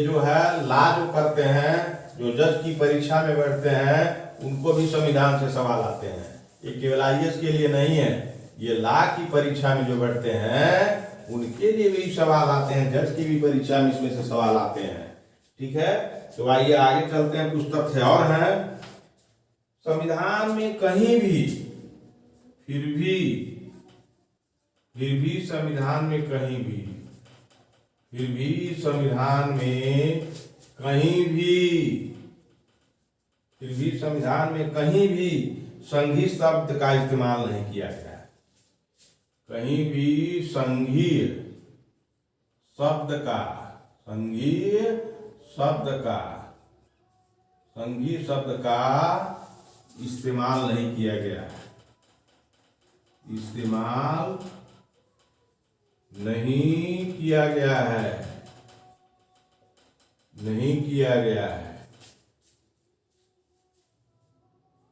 जो है ला जो करते हैं, जो जज की परीक्षा में बैठते हैं, उनको भी संविधान से सवाल आते हैं। ये केवल IAS के लिए नहीं है, ये ला की परीक्षा में जो बैठते हैं उनके लिए भी सवाल आते हैं, जज की भी परीक्षा में इसमें से सवाल आते हैं। ठीक है, तो आइए आगे चलते हैं। कुछ तथ्य और हैं। संविधान में कहीं भी फिर भी संविधान में कहीं भी संविधान में कहीं भी संघीय शब्द का इस्तेमाल नहीं किया गया है। कहीं भी संघीय शब्द का इस्तेमाल नहीं किया गया है। इस्तेमाल नहीं किया गया है।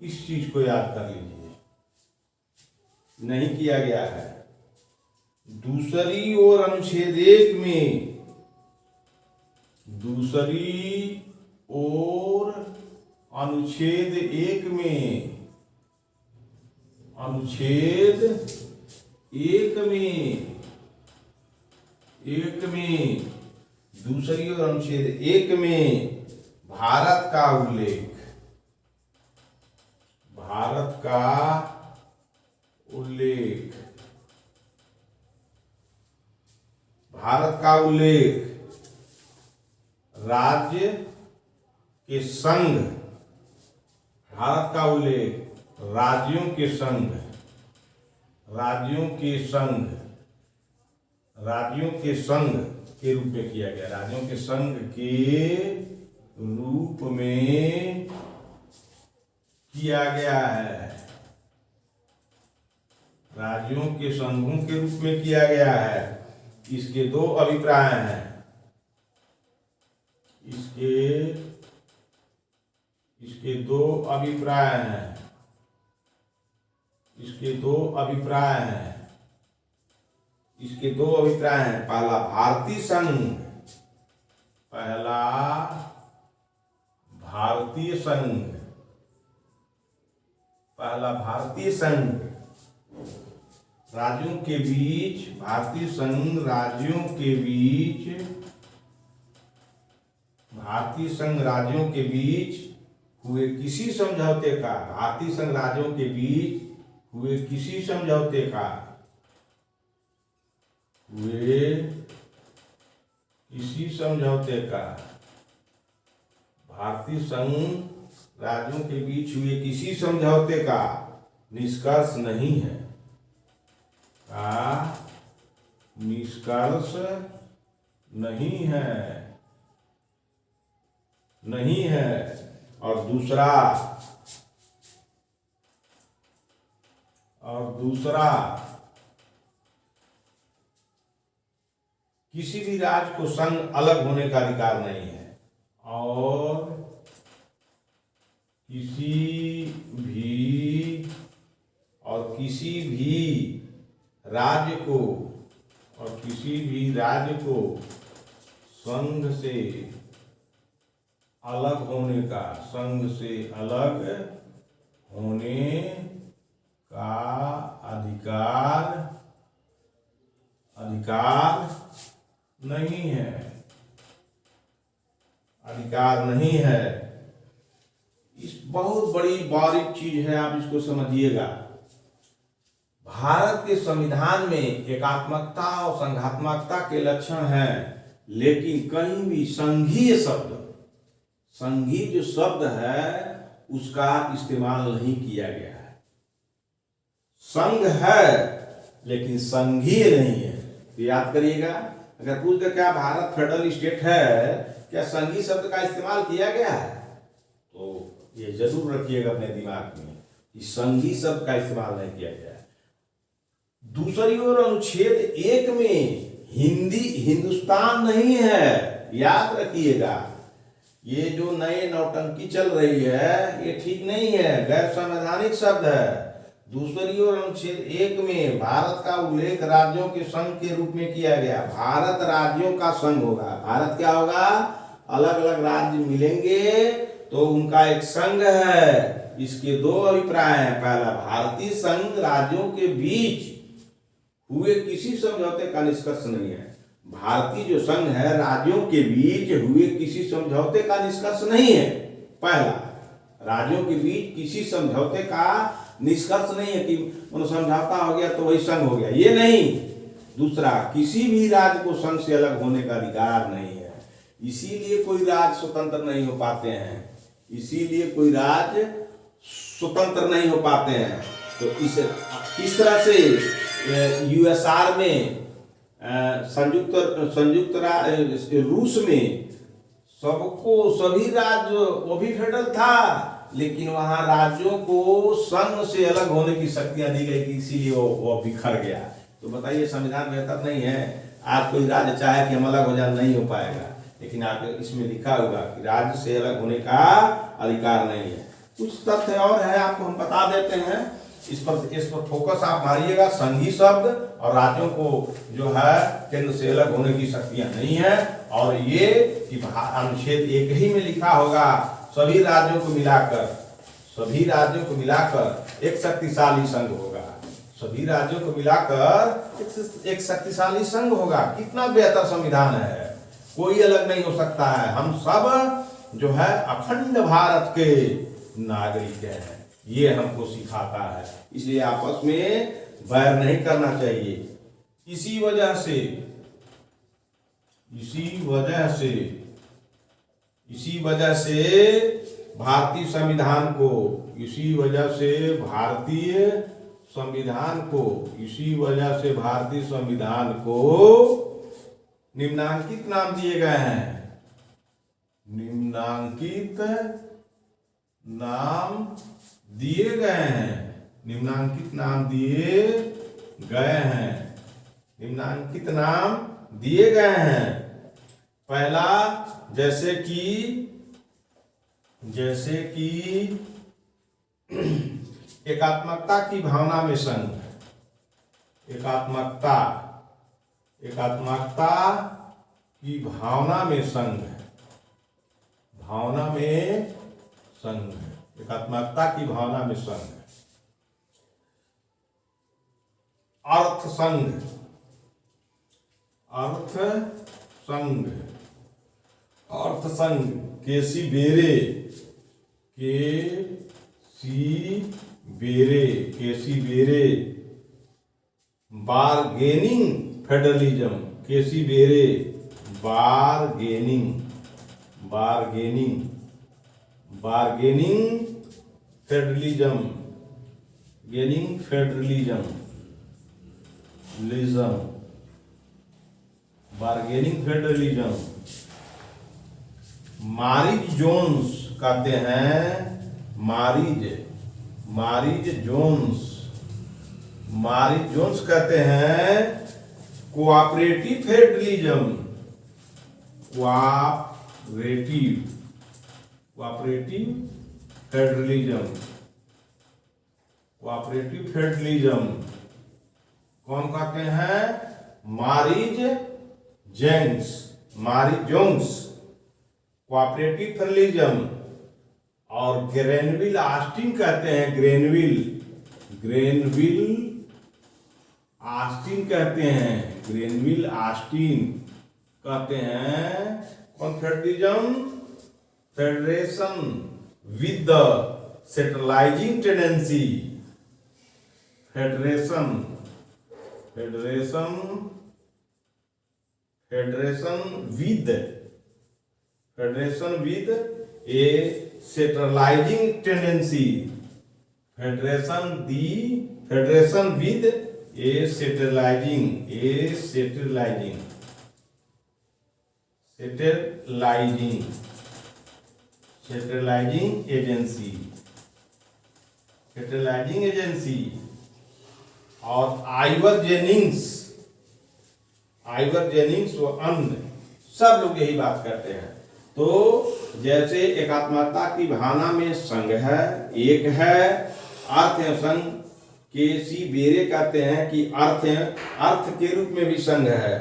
इस चीज को याद कर लीजिए, नहीं किया गया है। दूसरी ओर अनुच्छेद 1 में, अनुच्छेद 1 में दूसरी ओर अनुच्छेद 1 में भारत का उल्लेख राज्य के संघ, भारत का उल्लेख राज्यों के संघ के रूप में किया गया। राज्यों के संघ के रूप में किया गया है। राज्यों के संघों के रूप में किया गया है। इसके दो अभिप्राय हैं। इसके दो अभिप्राय हैं। पहला भारतीय संघ राज्यों के बीच, भारतीय संघ राज्यों के बीच, भारतीय संघ राज्यों के बीच हुए किसी समझौते का, भारतीय संघ राज्यों के बीच हुए किसी समझौते का, हुए किसी समझौते का, भारतीय संघ राज्यों के बीच हुए किसी समझौते का निष्कर्ष नहीं है, का निष्कर्ष नहीं है, नहीं है। और दूसरा किसी भी राज्य को संघ अलग होने का अधिकार नहीं है, और किसी भी राज्य को, और किसी भी राज्य को संघ से अलग होने का, संघ से अलग होने का अधिकार नहीं है, अधिकार नहीं है। इस बहुत बड़ी बारीक चीज है, आप इसको समझिएगा। भारत के संविधान में एकात्मकता और संघात्मकता के लक्षण हैं, लेकिन कहीं भी संघीय जो शब्द है उसका इस्तेमाल नहीं किया गया है। संघ है लेकिन संघीय नहीं है। तो याद करिएगा, अगर पूछ दे क्या भारत फेडरल स्टेट है, क्या संघीय शब्द का इस्तेमाल किया गया है, तो ये जरूर रखिएगा अपने दिमाग में कि संघीय शब्द का इस्तेमाल नहीं किया गया है। दूसरी ओर अनुच्छेद 1 में हिंदुस्तान नहीं है, याद रखिएगा। ये जो नए नौटंकी चल रही है ये ठीक नहीं है, गैर संवैधानिक शब्द है। दूसरी ओर अनुच्छेद 1 में भारत का उल्लेख राज्यों के संघ के रूप में किया गया। भारत राज्यों का संघ होगा। भारत क्या होगा? अलग अलग राज्य मिलेंगे तो उनका एक संघ है। इसके दो अभिप्राय हैं। पहला, भारतीय संघ राज्यों के बीच हुए किसी समझौते का निष्कर्ष नहीं है। भारतीय जो संघ है राज्यों के बीच हुए किसी समझौते का निष्कर्ष नहीं है। पहला, राज्यों के बीच किसी समझौते का निष्कर्ष नहीं है कि समझौता हो गया तो वही संघ हो गया, ये नहीं। दूसरा, किसी भी राज्य को संघ से अलग होने का अधिकार नहीं है, इसीलिए कोई राज्य स्वतंत्र नहीं हो पाते हैं, इसीलिए कोई राज्य स्वतंत्र नहीं हो पाते हैं। तो इस तरह से यूएसआर में, संयुक्त रूस में सभी राज्य, वो भी फेडरल था, लेकिन वहां राज्यों को संघ से अलग होने की शक्तियां दी गई, इसीलिए वो बिखर गया। तो बताइए, संविधान बेहतर नहीं है? आज कोई राज्य चाहे कि हम अलग हो जाए, नहीं हो पाएगा, लेकिन आप इसमें लिखा होगा कि राज्य से अलग होने का अधिकार नहीं है। कुछ तथ्य और है, आपको हम बता देते हैं, इस पर फोकस आप मारिएगा। संघीय शब्द और राज्यों को जो है केंद्र से अलग होने की शक्तियां नहीं है, और ये कि अनुच्छेद 1 ही में लिखा होगा सभी राज्यों को मिलाकर एक शक्तिशाली संघ होगा। सभी राज्यों को मिलाकर एक शक्तिशाली संघ होगा। कितना बेहतर संविधान है, कोई अलग नहीं हो सकता है। हम सब जो है अखंड भारत के नागरिक हैं, ये हमको सिखाता है। इसलिए आपस में वैर नहीं करना चाहिए। इसी वजह से भारतीय संविधान को निम्नांकित नाम दिए गए हैं। निम्नांकित नाम दिए गए हैं। पहला, जैसे कि एकात्मकता की भावना में संघ, एकात्मकता की भावना में संघ, एकात्मकता की भावना में संघ। अर्थ संघ, अर्थ संघ, अर्थ संघ, केसी बेरे, केसी Wheare, bargaining federalism, K C Wheare, bargaining, bargaining federalism, gaining federalism, bargaining federalism. Morris Jones कहते हैं, मारिज जोन्स कहते हैं कोऑपरेटिव फेडरलिज्म, कोऑपरेटिव फेडरलिज्म। कौन कहते हैं? मारिज जोन्स कोऑपरेटिव फेडरलिज्म। और ग्रेनविल ऑस्टिन कहते हैं, ग्रेनविल ऑस्टिन कहते हैं, ग्रेनविल ऑस्टिन कहते हैं कौन federalism? Federation with the centralising tendency, federation with a centralising tendency, federation with a centralising agency. और आइवर जेनिंग्स व अन्य सब लोग यही बात करते हैं। तो जैसे एकात्मकता की भावना में संघ है, एक है अर्थ संघ, केसी बेरे कहते हैं कि अर्थ के रूप में भी संघ है,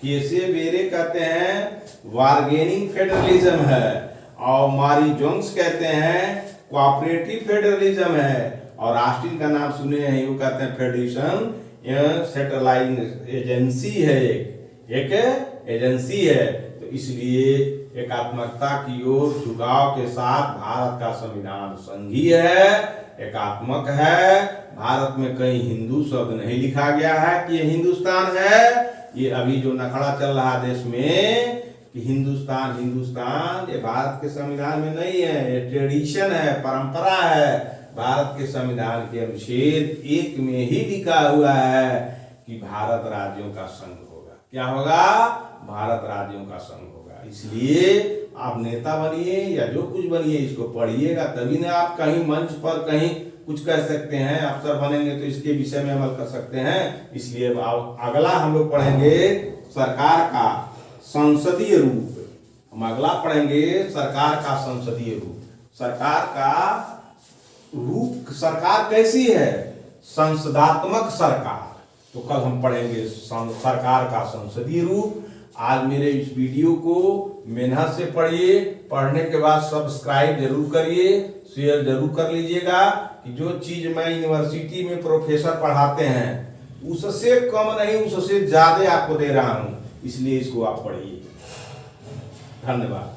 केसी बेरे कहते हैं बारगेनिंग फेडरलिज्म है, और मारी जोन्स कहते हैं कोऑपरेटिव फेडरलिज्म है, और ऑस्टिन का नाम सुने हैं, वो कहते हैं फेडरेशन सेटेलाइजिंग एजेंसी है, एक एजेंसी है। तो इसलिए एकात्मकता की ओर झुकाव के साथ भारत का संविधान संघीय है, एकात्मक है। भारत में कहीं हिंदू शब्द नहीं लिखा गया है कि ये हिंदुस्तान है। ये अभी जो नखड़ा चल रहा है देश में कि हिंदुस्तान, ये भारत के संविधान में नहीं है, ये ट्रेडिशन है, परंपरा है। भारत के संविधान के अनुच्छेद 1 में ही लिखा हुआ है कि भारत राज्यों का संघ होगा। क्या होगा? भारत राज्यों का संघ होगा। इसलिए आप नेता बनिए या जो कुछ बनिए, इसको पढ़िएगा, तभी ना आप कहीं मंच पर कहीं कुछ कर सकते हैं। अफसर बनेंगे तो इसके विषय में अमल कर सकते हैं। इसलिए अगला हम लोग पढ़ेंगे सरकार का संसदीय रूप। हम अगला पढ़ेंगे सरकार का संसदीय रूप। सरकार कैसी है? संसदात्मक सरकार। तो कल हम पढ़ेंगे सरकार का संसदीय रूप। आज मेरे इस वीडियो को मेहनत से पढ़िए, पढ़ने के बाद सब्सक्राइब जरूर करिए, शेयर जरूर कर लीजिएगा कि जो चीज मैं यूनिवर्सिटी में प्रोफेसर पढ़ाते हैं उससे कम नहीं, उससे ज्यादा आपको दे रहा हूं। इसलिए इसको आप पढ़िए। धन्यवाद।